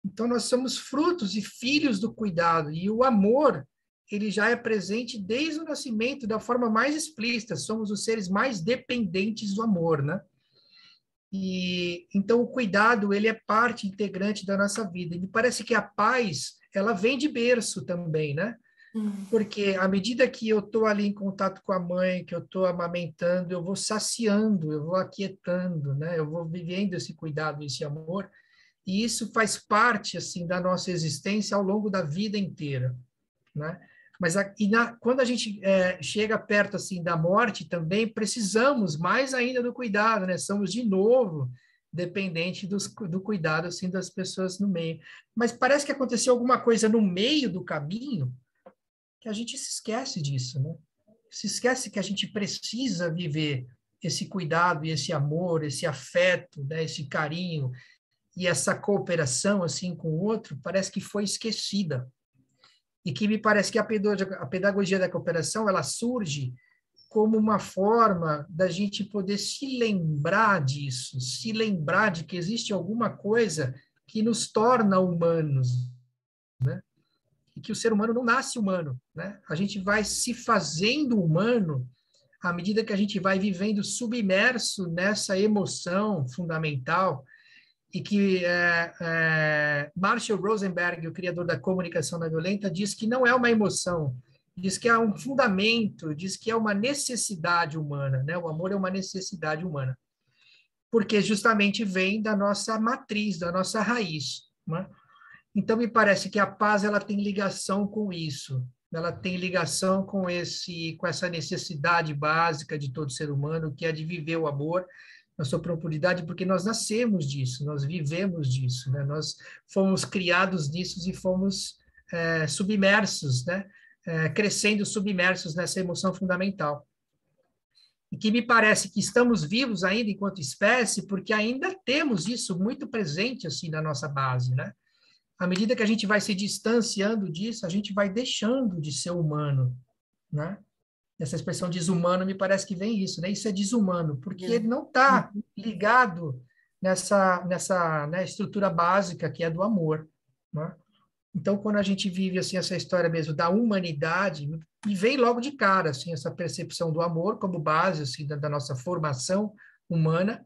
Então nós somos frutos e filhos do cuidado, e o amor, ele já é presente desde o nascimento da forma mais explícita. Somos os seres mais dependentes do amor, né? E então o cuidado, ele é parte integrante da nossa vida. E me parece que a paz, ela vem de berço também, né? Porque à medida que eu estou ali em contato com a mãe, que eu estou amamentando, eu vou saciando, eu vou aquietando, né? Eu vou vivendo esse cuidado, esse amor, e isso faz parte assim da nossa existência ao longo da vida inteira, né? Mas quando a gente chega perto assim da morte, também precisamos mais ainda do cuidado, né? Somos de novo dependente do cuidado assim das pessoas no meio. Mas parece que aconteceu alguma coisa no meio do caminho que a gente se esquece disso, né? Se esquece que a gente precisa viver esse cuidado e esse amor, esse afeto, né? Esse carinho e essa cooperação assim com o outro, parece que foi esquecida. E que me parece que a pedagogia da cooperação, ela surge como uma forma da gente poder se lembrar disso, se lembrar de que existe alguma coisa que nos torna humanos, né? E que o ser humano não nasce humano, né? A gente vai se fazendo humano à medida que a gente vai vivendo submerso nessa emoção fundamental e que Marshall Rosenberg, o criador da comunicação não violenta, diz que não é uma emoção, diz que é um fundamento, diz que é uma necessidade humana, né? O amor é uma necessidade humana, porque justamente vem da nossa matriz, da nossa raiz, né? Então, me parece que a paz ela tem ligação com isso, ela tem ligação com essa necessidade básica de todo ser humano, que é de viver o amor na sua profundidade, porque nós nascemos disso, nós vivemos disso, né? Nós fomos criados nisso e fomos submersos, né? Crescendo submersos nessa emoção fundamental. E que me parece que estamos vivos ainda enquanto espécie, porque ainda temos isso muito presente assim na nossa base, né? À medida que a gente vai se distanciando disso, a gente vai deixando de ser humano, né? Essa expressão desumano, me parece que vem isso, né? Isso é desumano, porque ele não está ligado nessa né, estrutura básica que é do amor, né? Então, quando a gente vive assim essa história mesmo da humanidade, me vem logo de cara assim essa percepção do amor como base assim da nossa formação humana,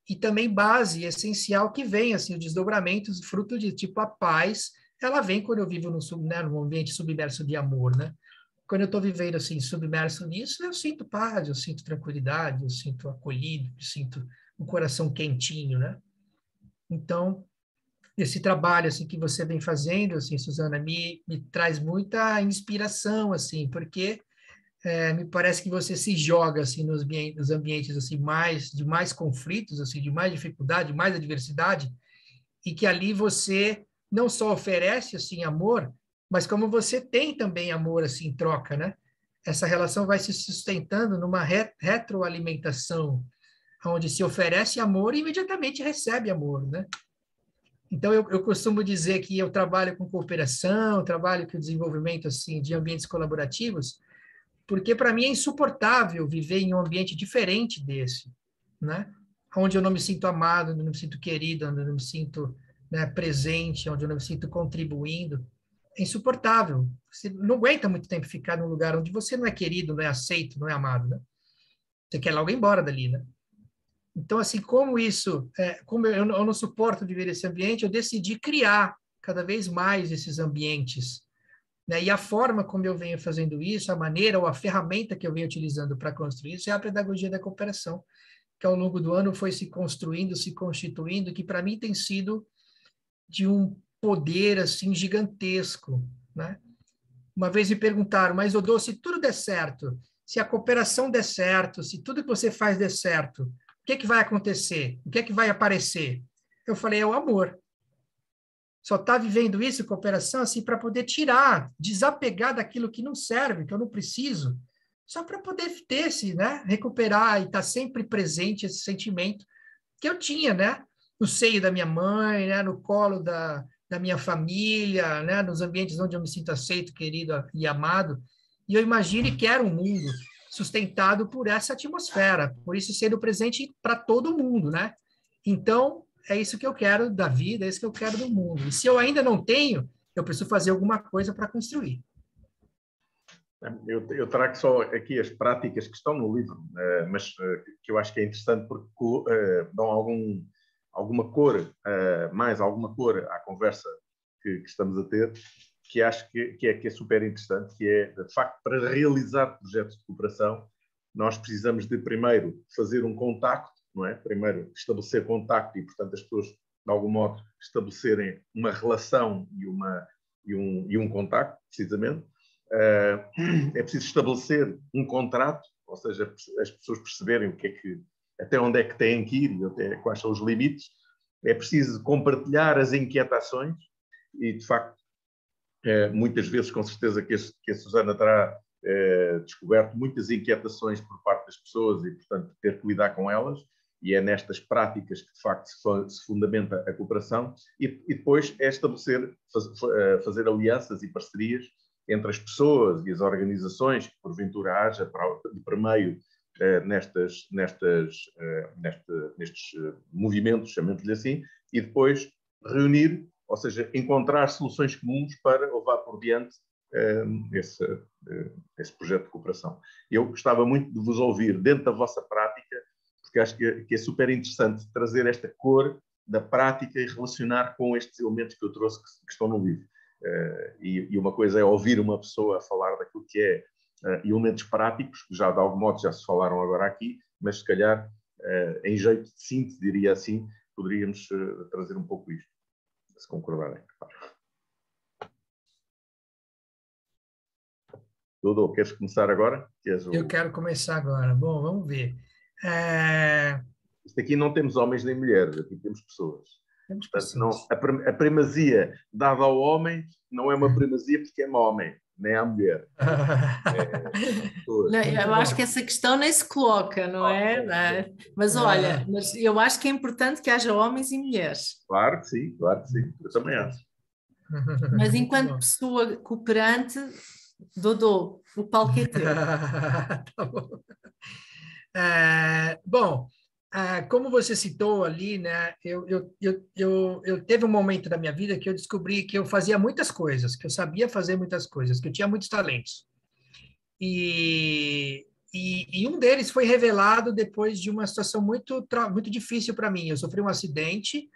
e também base essencial que vem, assim, os desdobramentos, fruto de, tipo, a paz, ela vem quando eu vivo num ambiente submerso de amor, né? Quando eu estou vivendo, assim, submerso nisso, eu sinto paz, eu sinto tranquilidade, eu sinto acolhido, eu sinto um coração quentinho, né? Então, esse trabalho, assim, que você vem fazendo, assim, Suzana, me traz muita inspiração, assim, porque me parece que você se joga assim nos ambientes assim de mais conflitos, assim, de mais dificuldade, de mais adversidade, e que ali você não só oferece assim amor, mas como você tem também amor assim em troca, né? Essa relação vai se sustentando numa retroalimentação, onde se oferece amor e imediatamente recebe amor, né? Então, eu costumo dizer que eu trabalho com cooperação, trabalho com desenvolvimento assim de ambientes colaborativos, porque para mim é insuportável viver em um ambiente diferente desse, né? Onde eu não me sinto amado, onde eu não me sinto querido, onde eu não me sinto, né, presente, onde eu não me sinto contribuindo. É insuportável. Você não aguenta muito tempo ficar num lugar onde você não é querido, não é aceito, não é amado, né? Você quer logo ir embora dali, né? Então, assim, como eu não suporto viver esse ambiente, eu decidi criar cada vez mais esses ambientes, né? E a forma como eu venho fazendo isso, a maneira ou a ferramenta que eu venho utilizando para construir isso é a pedagogia da cooperação, que ao longo do ano foi se construindo, se constituindo, que para mim tem sido de um poder assim gigantesco, né? Uma vez me perguntaram, mas Odô, se tudo der certo, se a cooperação der certo, se tudo que você faz der certo, o que é que vai acontecer? O que é que vai aparecer? Eu falei, é o amor. Só está vivendo isso, cooperação, assim, para poder tirar, desapegar daquilo que não serve, que eu não preciso, só para poder ter esse, né, recuperar e estar sempre presente esse sentimento que eu tinha, né, no seio da minha mãe, né, no colo da minha família, né, nos ambientes onde eu me sinto aceito, querido e amado. E eu imagino e quero um mundo sustentado por essa atmosfera, por isso sendo presente para todo mundo, né? Então, é isso que eu quero da vida, é isso que eu quero do mundo. E se eu ainda não tenho, eu preciso fazer alguma coisa para construir. Eu trago só aqui as práticas que estão no livro, mas que eu acho que é interessante porque dão alguma cor, mais alguma cor à conversa que estamos a ter. que acho que é super interessante, que é, de facto, para realizar projetos de cooperação, nós precisamos de, primeiro, fazer um contacto, não é? Primeiro, estabelecer contacto e, portanto, as pessoas, de algum modo, estabelecerem uma relação e um contacto, precisamente. É preciso estabelecer um contrato, ou seja, as pessoas perceberem o que é que, até onde é que têm que ir e até quais são os limites. É preciso compartilhar as inquietações e, de facto, muitas vezes, com certeza, que a Susana terá descoberto muitas inquietações por parte das pessoas e, portanto, ter que lidar com elas. E é nestas práticas que, de facto, se fundamenta a cooperação. E depois é estabelecer, fazer alianças e parcerias entre as pessoas e as organizações que, porventura, haja de permeio nestes movimentos, chamemos-lhe assim, e depois reunir, ou seja, encontrar soluções comuns para levar por diante esse projeto de cooperação. Eu gostava muito de vos ouvir dentro da vossa prática, porque acho que é super interessante trazer esta cor da prática e relacionar com estes elementos que eu trouxe que estão no livro. E uma coisa é ouvir uma pessoa falar daquilo que é elementos práticos, que já de algum modo já se falaram agora aqui, mas se calhar, em jeito de síntese, diria assim, poderíamos trazer um pouco isto, se concordarem. Dudu, queres começar agora? Eu quero começar agora. Bom, vamos ver. Isto aqui não temos homens nem mulheres, aqui temos pessoas. Temos pessoas. Portanto, a primazia dada ao homem não é uma primazia porque é homem, nem à mulher. Não, eu acho que essa questão nem se coloca, não é? Mas olha, mas eu acho que é importante que haja homens e mulheres. Claro que sim, eu também acho. Mas enquanto pessoa cooperante, Dodô, o palco é teu. Tá bom. Bom, como você citou ali, né? Eu teve um momento da minha vida que eu descobri que eu fazia muitas coisas, que eu sabia fazer muitas coisas, que eu tinha muitos talentos. E um deles foi revelado depois de uma situação muito difícil para mim. Eu sofri um acidente,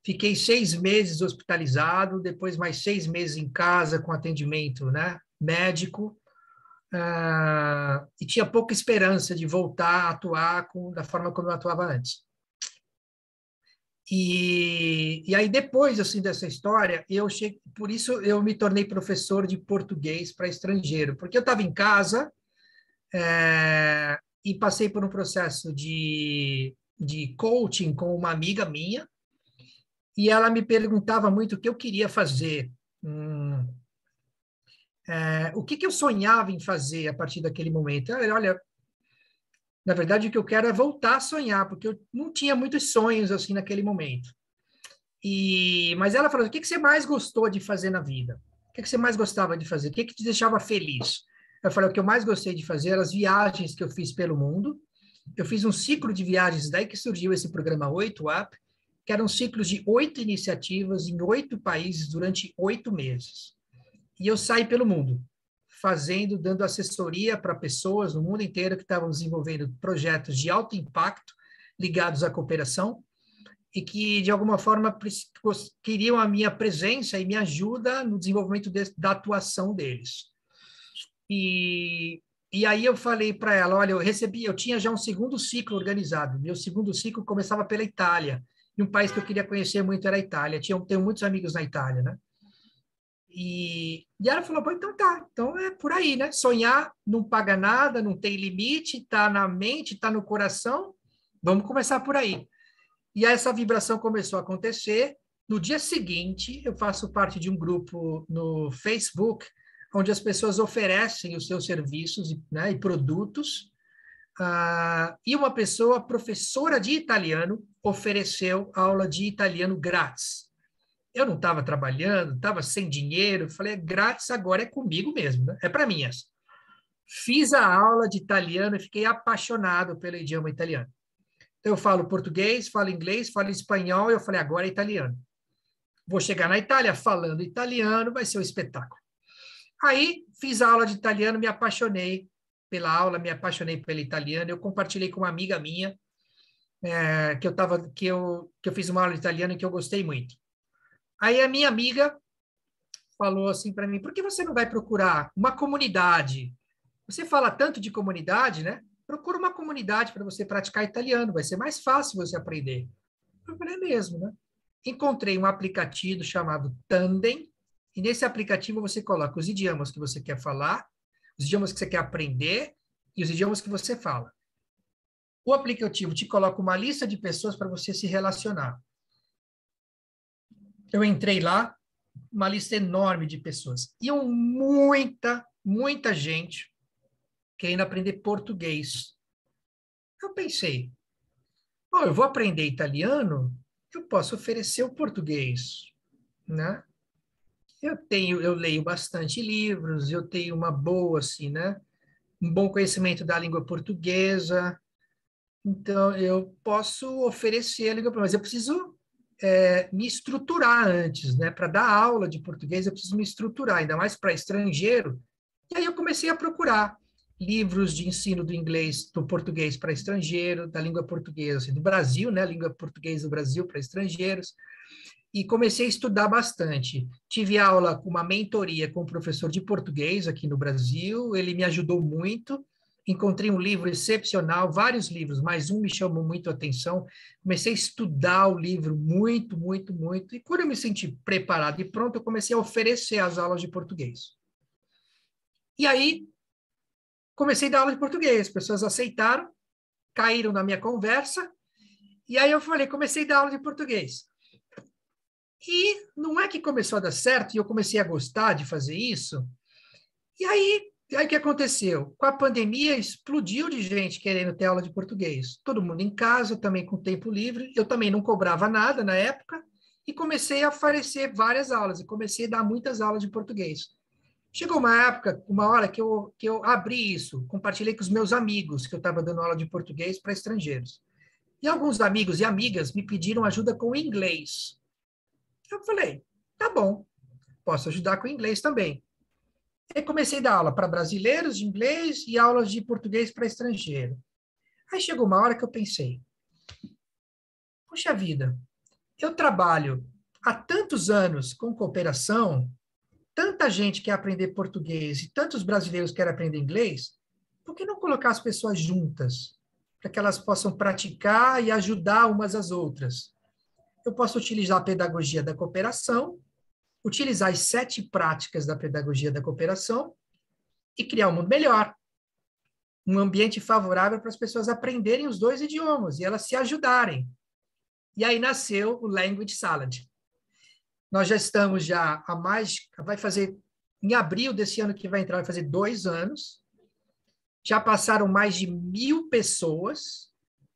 fiquei 6 meses hospitalizado, depois mais 6 meses em casa com atendimento, né, médico, e tinha pouca esperança de voltar a atuar da forma como eu atuava antes. E aí, depois assim, dessa história, por isso eu me tornei professor de português para estrangeiro, porque eu estava em casa e passei por um processo de coaching com uma amiga minha, e ela me perguntava muito o que eu queria fazer, o que eu sonhava em fazer a partir daquele momento. Eu falei, olha, na verdade, o que eu quero é voltar a sonhar, porque eu não tinha muitos sonhos assim naquele momento. Mas ela falou, o que você mais gostou de fazer na vida? O que você mais gostava de fazer? O que te deixava feliz? Eu falei, o que eu mais gostei de fazer eram as viagens que eu fiz pelo mundo. Eu fiz um ciclo de viagens, daí que surgiu esse programa 8UP, que eram ciclos de 8 iniciativas em 8 países durante 8 meses. E eu saí pelo mundo, dando assessoria para pessoas no mundo inteiro que estavam desenvolvendo projetos de alto impacto ligados à cooperação e que, de alguma forma, queriam a minha presença e minha ajuda no desenvolvimento da atuação deles. E aí eu falei para ela, olha, eu tinha já um segundo ciclo organizado. Meu segundo ciclo começava pela Itália. E um país que eu queria conhecer muito era a Itália. Tenho muitos amigos na Itália, né? E ela falou, então tá, então é por aí, né? Sonhar não paga nada, não tem limite, está na mente, está no coração, vamos começar por aí. E aí essa vibração começou a acontecer. No dia seguinte, eu faço parte de um grupo no Facebook, onde as pessoas oferecem os seus serviços, né, e produtos, e uma pessoa, professora de italiano, ofereceu aula de italiano grátis. Eu não estava trabalhando, estava sem dinheiro, falei, grátis agora é comigo mesmo, né? É para mim essa. Fiz a aula de italiano e fiquei apaixonado pelo idioma italiano. Eu falo português, falo inglês, falo espanhol, eu falei, agora é italiano. Vou chegar na Itália falando italiano, vai ser um espetáculo. Aí, fiz a aula de italiano, me apaixonei pela aula, me apaixonei pelo italiano, eu compartilhei com uma amiga minha, que eu fiz uma aula de italiano e que eu gostei muito. Aí a minha amiga falou assim para mim: por que você não vai procurar uma comunidade? Você fala tanto de comunidade, né? Procura uma comunidade para você praticar italiano, vai ser mais fácil você aprender. Eu falei, é mesmo, né? Encontrei um aplicativo chamado Tandem, e nesse aplicativo você coloca os idiomas que você quer falar, os idiomas que você quer aprender e os idiomas que você fala. O aplicativo te coloca uma lista de pessoas para você se relacionar. Eu entrei lá, uma lista enorme de pessoas. E muita gente querendo aprender português. Eu pensei, eu vou aprender italiano, eu posso oferecer o português, né? Eu leio bastante livros, eu tenho uma boa, assim, né? Um bom conhecimento da língua portuguesa, então eu posso oferecer a língua, mas eu preciso me estruturar antes, né? Para dar aula de português, eu preciso me estruturar, ainda mais para estrangeiro. E aí eu comecei a procurar livros de ensino do inglês, do português para estrangeiro, da língua portuguesa, assim, do Brasil, né? Língua portuguesa do Brasil para estrangeiros. E comecei a estudar bastante. Tive aula com uma mentoria com um professor de português aqui no Brasil, ele me ajudou muito. Encontrei um livro excepcional, vários livros, mas um me chamou muito a atenção. Comecei a estudar o livro muito. E quando eu me senti preparado e pronto, eu comecei a oferecer as aulas de português. E aí, comecei a dar aula de português. As pessoas aceitaram, caíram na minha conversa. E aí eu falei, comecei a dar aula de português. E não é que começou a dar certo e eu comecei a gostar de fazer isso. E aí o que aconteceu? Com a pandemia, explodiu de gente querendo ter aula de português. Todo mundo em casa, também com tempo livre. Eu também não cobrava nada na época e comecei a oferecer várias aulas e comecei a dar muitas aulas de português. Chegou uma hora que eu abri isso, compartilhei com os meus amigos que eu estava dando aula de português para estrangeiros. E alguns amigos e amigas me pediram ajuda com o inglês. Eu falei, tá bom, posso ajudar com o inglês também. E comecei a dar aula para brasileiros de inglês e aulas de português para estrangeiro. Aí chegou uma hora que eu pensei, puxa vida, eu trabalho há tantos anos com cooperação, tanta gente quer aprender português e tantos brasileiros querem aprender inglês, por que não colocar as pessoas juntas, para que elas possam praticar e ajudar umas às outras? Eu posso utilizar a pedagogia da cooperação, utilizar as 7 práticas da pedagogia da cooperação e criar um mundo melhor, um ambiente favorável para as pessoas aprenderem os 2 idiomas e elas se ajudarem. E aí nasceu o Language Salad. Nós já estamos vai fazer, em abril desse ano que vai entrar, vai fazer 2 anos. Já passaram mais de 1.000 pessoas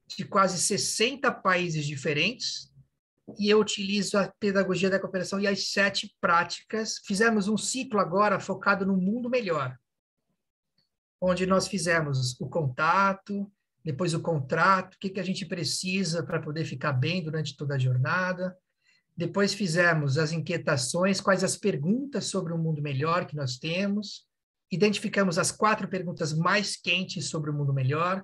de quase 60 países diferentes, e eu utilizo a pedagogia da cooperação e as 7 práticas. Fizemos um ciclo agora focado no mundo melhor, onde nós fizemos o contato, depois o contrato, o que a gente precisa para poder ficar bem durante toda a jornada. Depois fizemos as inquietações, quais as perguntas sobre o mundo melhor que nós temos. Identificamos as 4 perguntas mais quentes sobre o mundo melhor.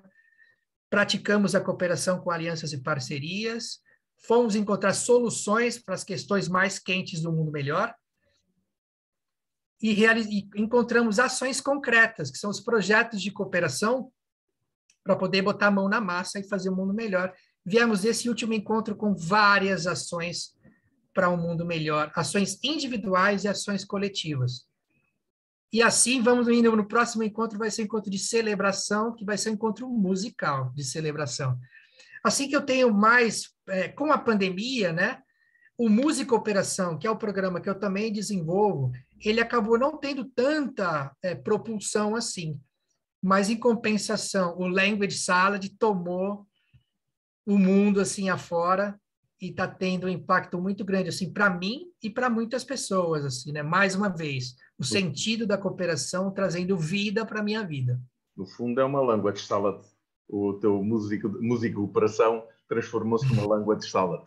Praticamos a cooperação com alianças e parcerias. Fomos encontrar soluções para as questões mais quentes do mundo melhor. E encontramos ações concretas, que são os projetos de cooperação, para poder botar a mão na massa e fazer o mundo melhor. Viemos desse último encontro com várias ações para um mundo melhor, ações individuais e ações coletivas. E assim vamos indo no próximo encontro, vai ser um encontro de celebração, que vai ser um encontro musical de celebração. Assim que eu tenho mais, com a pandemia, né, o Música Operação, que é o programa que eu também desenvolvo, ele acabou não tendo tanta propulsão assim, mas em compensação, o Language Salad tomou o mundo assim afora e está tendo um impacto muito grande assim para mim e para muitas pessoas assim, né? Mais uma vez, o sentido da cooperação trazendo vida para a minha vida. No fundo é uma language salad. O teu música operação transformou-se numa language salad.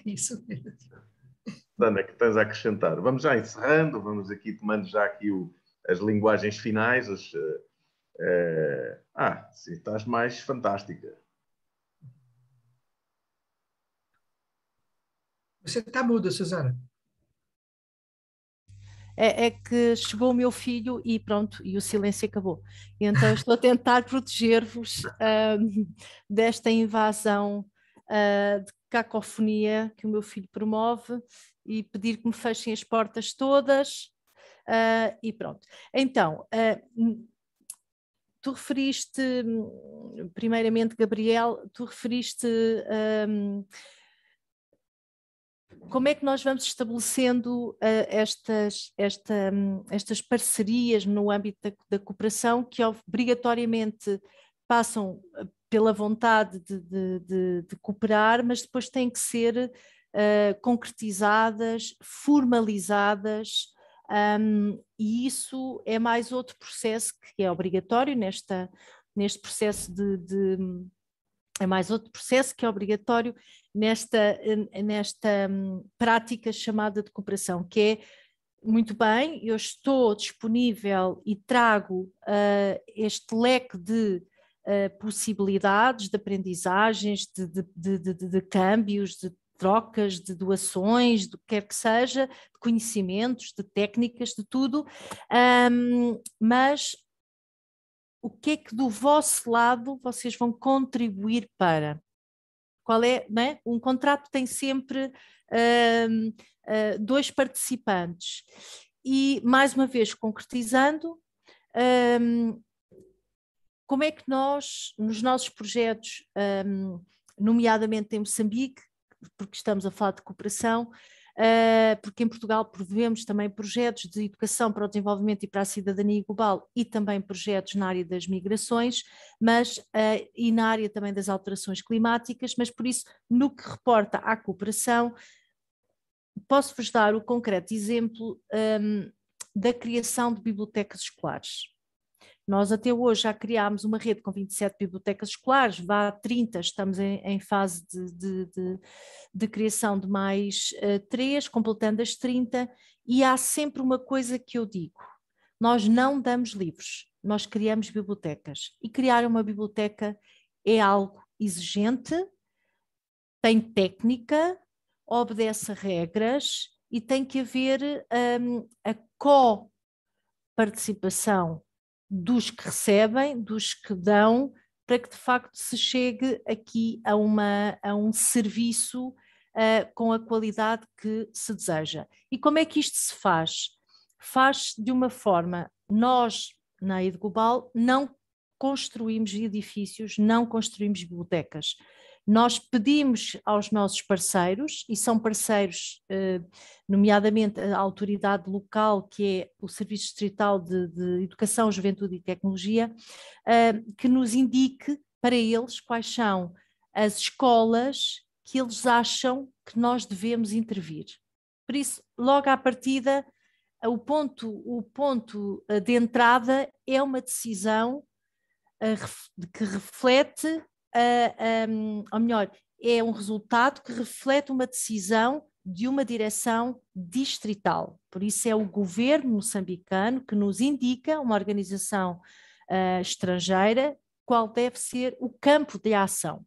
Isso mesmo. Ana, que tens a acrescentar? Vamos já encerrando, vamos aqui tomando já aqui as linguagens finais. Sim, estás mais fantástica. Você está muda, Suzana. é que chegou o meu filho e pronto, e o silêncio acabou. Então estou a tentar proteger-vos desta invasão de cacofonia que o meu filho promove e pedir que me fechem as portas todas e pronto. Então, tu referiste, primeiramente, Gabriel, tu referiste como é que nós vamos estabelecendo estas parcerias no âmbito da cooperação que obrigatoriamente passam pela vontade de cooperar, mas depois têm que ser concretizadas, formalizadas, e isso é mais outro processo que é obrigatório neste processo é mais outro processo que é obrigatório nesta prática chamada de cooperação, que é, muito bem, eu estou disponível e trago este leque de possibilidades, de aprendizagens, de câmbios, de trocas, de doações, do que quer que seja, de conhecimentos, de técnicas, de tudo, mas o que é que do vosso lado vocês vão contribuir para? Qual é, não é? Um contrato tem sempre dois participantes e, mais uma vez, concretizando, como é que nós, nos nossos projetos, nomeadamente em Moçambique, porque estamos a falar de cooperação, porque em Portugal promovemos também projetos de educação para o desenvolvimento e para a cidadania global e também projetos na área das migrações, mas e na área também das alterações climáticas, mas por isso, no que reporta à cooperação, posso-vos dar o concreto exemplo da criação de bibliotecas escolares. Nós até hoje já criámos uma rede com 27 bibliotecas escolares, vá 30, estamos em fase de criação de mais 3, completando as 30, e há sempre uma coisa que eu digo, nós não damos livros, nós criamos bibliotecas, e criar uma biblioteca é algo exigente, tem técnica, obedece a regras e tem que haver a co-participação dos que recebem, dos que dão, para que de facto se chegue aqui a um serviço com a qualidade que se deseja. E como é que isto se faz? Faz-se de uma forma, nós na Ed Global não construímos edifícios, não construímos bibliotecas. Nós pedimos aos nossos parceiros, e são parceiros, nomeadamente a autoridade local, que é o Serviço Distrital de Educação, Juventude e Tecnologia, que nos indique para eles quais são as escolas que eles acham que nós devemos intervir. Por isso, logo à partida, o ponto de entrada é uma decisão que reflete, ou melhor, é um resultado que reflete uma decisão de uma direção distrital. Por isso é o governo moçambicano que nos indica, uma organização estrangeira, qual deve ser o campo de ação.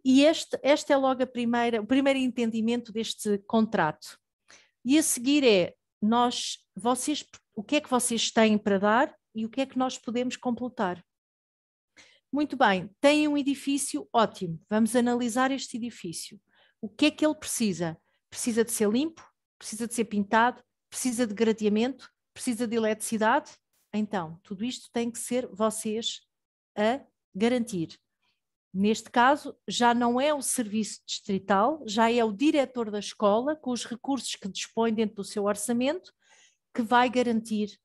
E este é logo o primeiro entendimento deste contrato. E a seguir é, o que é que vocês têm para dar e o que é que nós podemos completar. Muito bem, tem um edifício ótimo, vamos analisar este edifício. O que é que ele precisa? Precisa de ser limpo? Precisa de ser pintado? Precisa de gradeamento? Precisa de eletricidade? Então, tudo isto tem que ser vocês a garantir. Neste caso, já não é o serviço distrital, já é o diretor da escola, com os recursos que dispõe dentro do seu orçamento, que vai garantir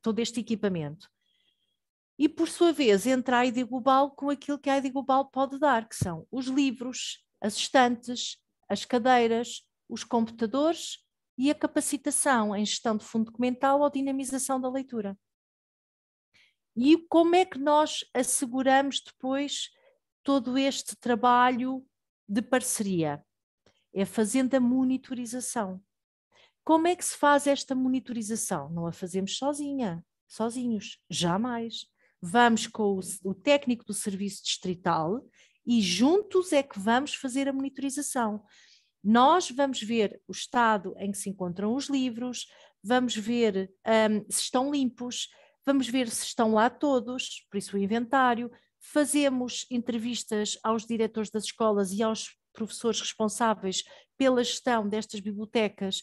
todo este equipamento. E, por sua vez, entra a ID Global com aquilo que a ID Global pode dar, que são os livros, as estantes, as cadeiras, os computadores e a capacitação em gestão de fundo documental ou dinamização da leitura. E como é que nós asseguramos depois todo este trabalho de parceria? É fazendo a monitorização. Como é que se faz esta monitorização? Não a fazemos sozinhos, jamais. Vamos com o técnico do serviço distrital e juntos é que vamos fazer a monitorização. Nós vamos ver o estado em que se encontram os livros, vamos ver se estão limpos, vamos ver se estão lá todos, por isso o inventário, fazemos entrevistas aos diretores das escolas e aos professores responsáveis pela gestão destas bibliotecas,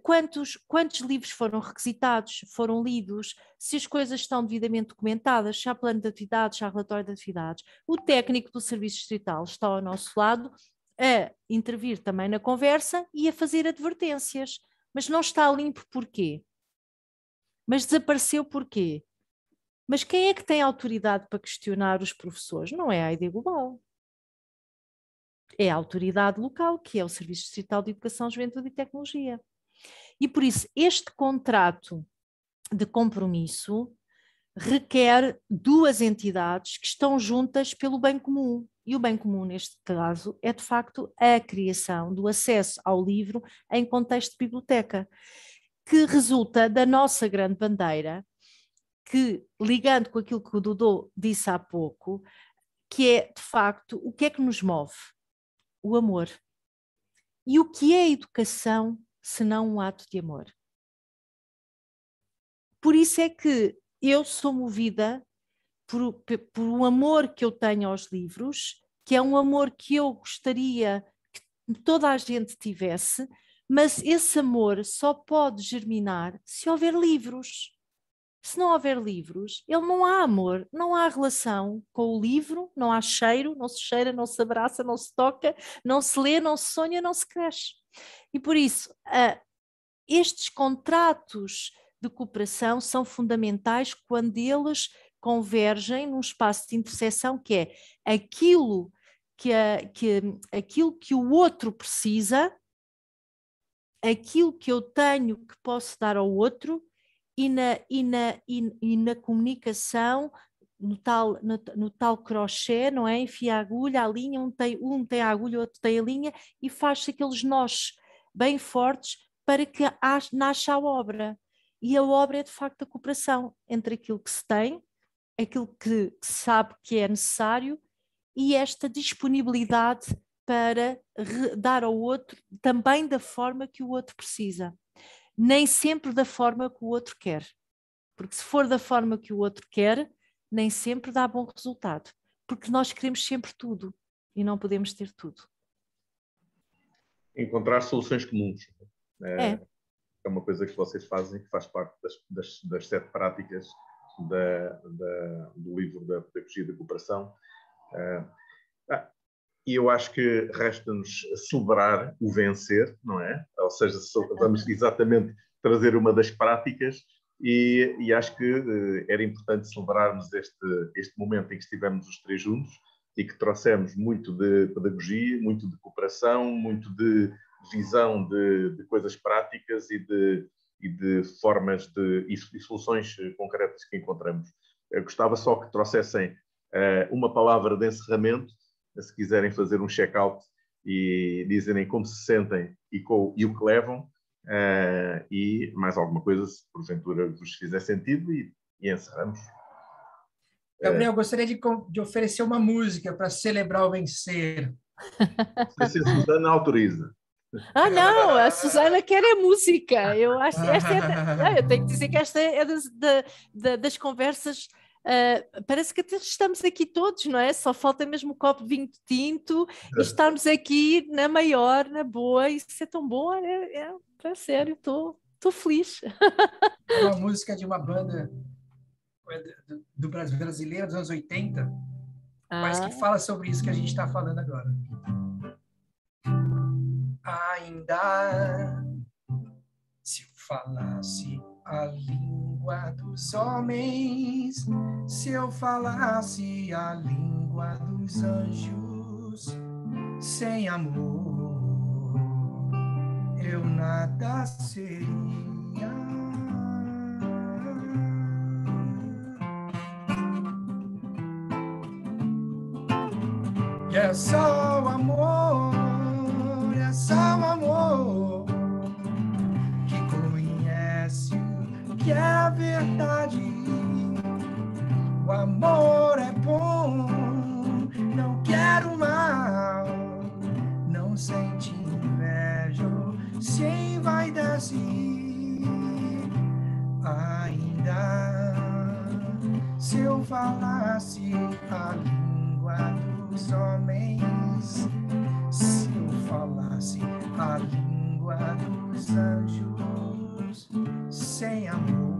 quantos livros foram requisitados, foram lidos, se as coisas estão devidamente documentadas, se há plano de atividades, se há relatório de atividades. O técnico do serviço distrital está ao nosso lado a intervir também na conversa e a fazer advertências. Mas não está limpo porquê? Mas desapareceu porquê? Mas quem é que tem autoridade para questionar os professores? Não é a ID Global. É a autoridade local, que é o Serviço Distrital de Educação, Juventude e Tecnologia. E por isso, este contrato de compromisso requer duas entidades que estão juntas pelo bem comum. E o bem comum, neste caso, é de facto a criação do acesso ao livro em contexto de biblioteca, que resulta da nossa grande bandeira, que, ligando com aquilo que o Dodô disse há pouco, que é, de facto, o que é que nos move? O amor. E o que é educação, se não um ato de amor? Por isso é que eu sou movida por um amor que eu tenho aos livros, que é um amor que eu gostaria que toda a gente tivesse, mas esse amor só pode germinar se houver livros. Se não houver livros, ele não há amor, não há relação com o livro, não há cheiro, não se cheira, não se abraça, não se toca, não se lê, não se sonha, não se cresce. E por isso, estes contratos de cooperação são fundamentais quando eles convergem num espaço de interseção que é aquilo que o outro precisa, aquilo que eu tenho que posso dar ao outro e na comunicação, no tal crochê, não é? Enfia a agulha, a linha, um tem a agulha, o outro tem a linha e faz-se aqueles nós bem fortes para que nasça a obra. E a obra é de facto a cooperação entre aquilo que se tem, aquilo que se sabe que é necessário e esta disponibilidade para dar ao outro também da forma que o outro precisa. Nem sempre da forma que o outro quer. Porque se for da forma que o outro quer, nem sempre dá bom resultado. Porque nós queremos sempre tudo e não podemos ter tudo. Encontrar soluções comuns. É uma coisa que vocês fazem, que faz parte das 7 práticas do livro da Pedagogia da Cooperação. E eu acho que resta-nos celebrar o vencer, não é? Ou seja, vamos exatamente trazer uma das práticas e acho que era importante celebrarmos este momento em que estivemos os 3 juntos e que trouxemos muito de pedagogia, muito de cooperação, muito de visão de coisas práticas e de formas e soluções concretas que encontramos. Eu gostava só que trouxessem uma palavra de encerramento, se quiserem fazer um check-out e dizerem como se sentem e o que levam, e mais alguma coisa, se porventura vos fizer sentido, e encerramos. Gabriel, gostaria de oferecer uma música para celebrar o vencer. Não sei se a Susana autoriza. Não, a Susana quer é música. Eu acho eu tenho que dizer que esta é das conversas. Parece que até estamos aqui todos, não é? Só falta mesmo o copo de vinho tinto e estarmos aqui na maior, na boa. Isso é tão bom, para sério, estou feliz. É uma música de uma banda do brasileira dos anos 80, mas que fala sobre isso que a gente está falando agora. Ainda se eu falasse a língua dos homens, se eu falasse a língua dos anjos, sem amor eu nada seria. E é só o amor, é só o amor que conhece o que é a verdade. O amor é bom, não quero mal, não sente inveja. se envaidece ainda. Se eu falasse a língua dos homens, se eu falasse a língua dos anjos, sem amor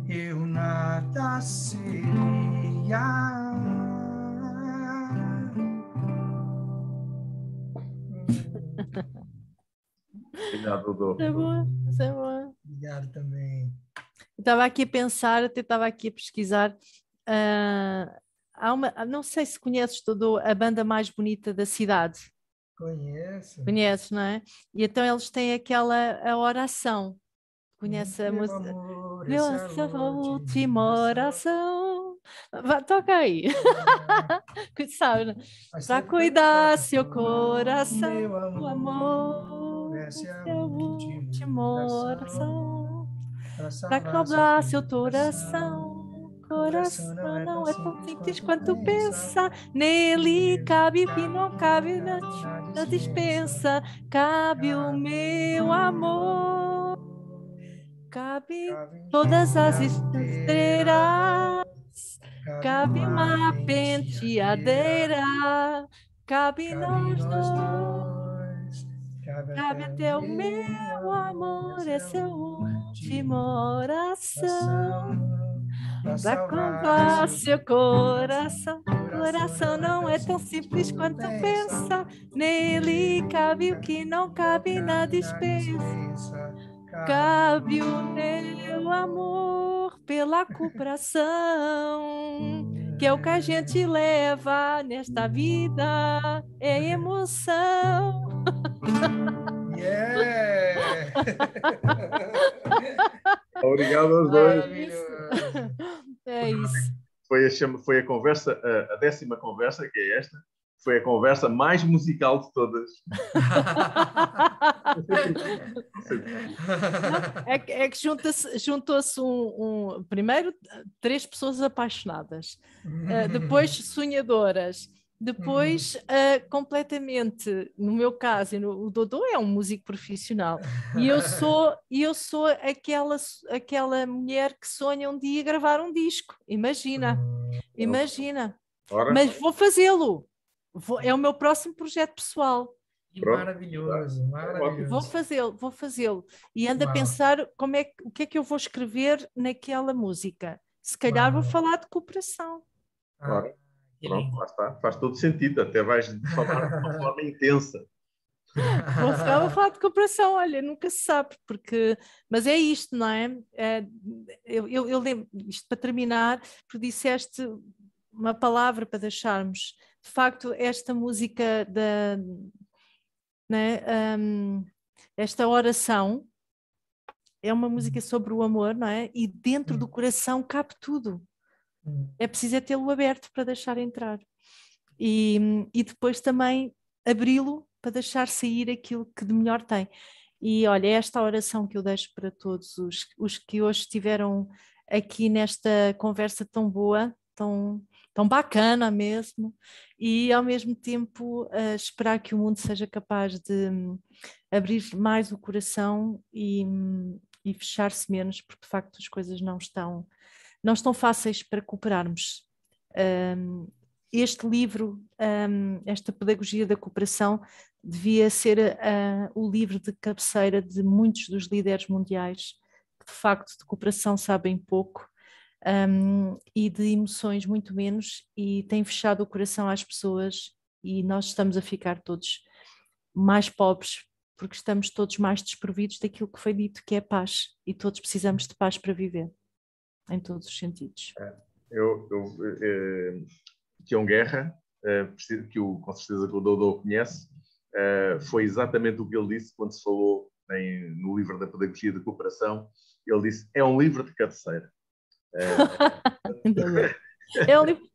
eu nada seria. Obrigado, Dodô. É boa, é boa. Obrigado também. Estava aqui a pensar, até estava aqui a pesquisar. Há uma, não sei se conheces, Dodô, a banda mais bonita da cidade. Conheço. Conheces, não é? E então eles têm a oração. Conhece a Meu música? amor, Meu essa é a última oração. Toca aí. Sabe, né? Para cuidar seu coração, meu o amor, amor, essa é a é a última oração. Para salvar acalmar seu seu coração, coração não é tão simples quanto pensa. pensa. Nele cabe o que não cabe na dispensa. Cabe o meu amor, cabe todas as esteiras, cabe uma penteadeira, cabe nós dois, cabe até o meu amor, essa é a última oração. Para acalmar seu coração, coração não é tão simples quanto pensa. Nele cabe o que não cabe na dispensa. Cabe o meu amor pela cooperação, que é o que a gente leva nesta vida, é emoção. Yeah! Obrigado aos dois. Maravilhoso. É isso. Foi a conversa, a 10ª conversa, que é esta, foi a conversa mais musical de todas. Não, é que juntou-se primeiro 3 pessoas apaixonadas, depois sonhadoras, depois completamente, no meu caso, o Dodô é um músico profissional e eu sou aquela mulher que sonha um dia gravar um disco, imagina. Ora, Mas vou fazê-lo, é o meu próximo projeto pessoal. Maravilhoso, maravilhoso. Vou fazê-lo. E ando a Uau. pensar o que é que eu vou escrever naquela música. Se calhar vou falar de cooperação. ora, pronto, lá está. Faz todo sentido, até vais falar de uma forma intensa. Vou falar de cooperação, olha, nunca se sabe, mas é isto, não é? Eu lembro, isto para terminar, porque disseste uma palavra para deixarmos. De facto, esta música né, esta oração é uma música sobre o amor, não é? E dentro do coração cabe tudo. É preciso tê-lo aberto para deixar entrar. E depois também abri-lo para deixar sair aquilo que de melhor tem. E olha, esta oração que eu deixo para todos os que hoje estiveram aqui nesta conversa tão boa, tão bacana mesmo, e ao mesmo tempo esperar que o mundo seja capaz de abrir mais o coração e fechar-se menos, porque de facto as coisas não estão fáceis para cooperarmos. Este livro, esta pedagogia da cooperação, devia ser o livro de cabeceira de muitos dos líderes mundiais que de facto de cooperação sabem pouco e de emoções muito menos, e tem fechado o coração às pessoas, e nós estamos a ficar todos mais pobres porque estamos todos mais desprovidos daquilo que foi dito, que é paz, e todos precisamos de paz para viver, em todos os sentidos. Tião Guerra, com certeza que o Dodô conhece, foi exatamente o que ele disse quando se falou no livro da Pedagogia da Cooperação. Ele disse, é um livro de cabeceira. É um livro,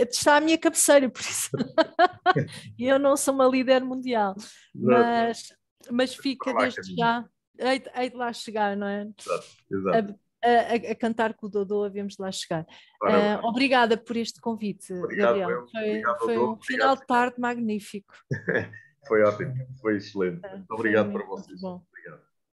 está à minha cabeceira, por isso. Eu não sou uma líder mundial, mas fica desde já, hei de lá chegar, não é? Exato. A cantar com o Dodô, havemos de lá chegar. Obrigada por este convite, Obrigado, Gabriel. Foi Dodô. um final de tarde magnífico. Foi ótimo, foi excelente. Muito obrigado para vocês. Bom.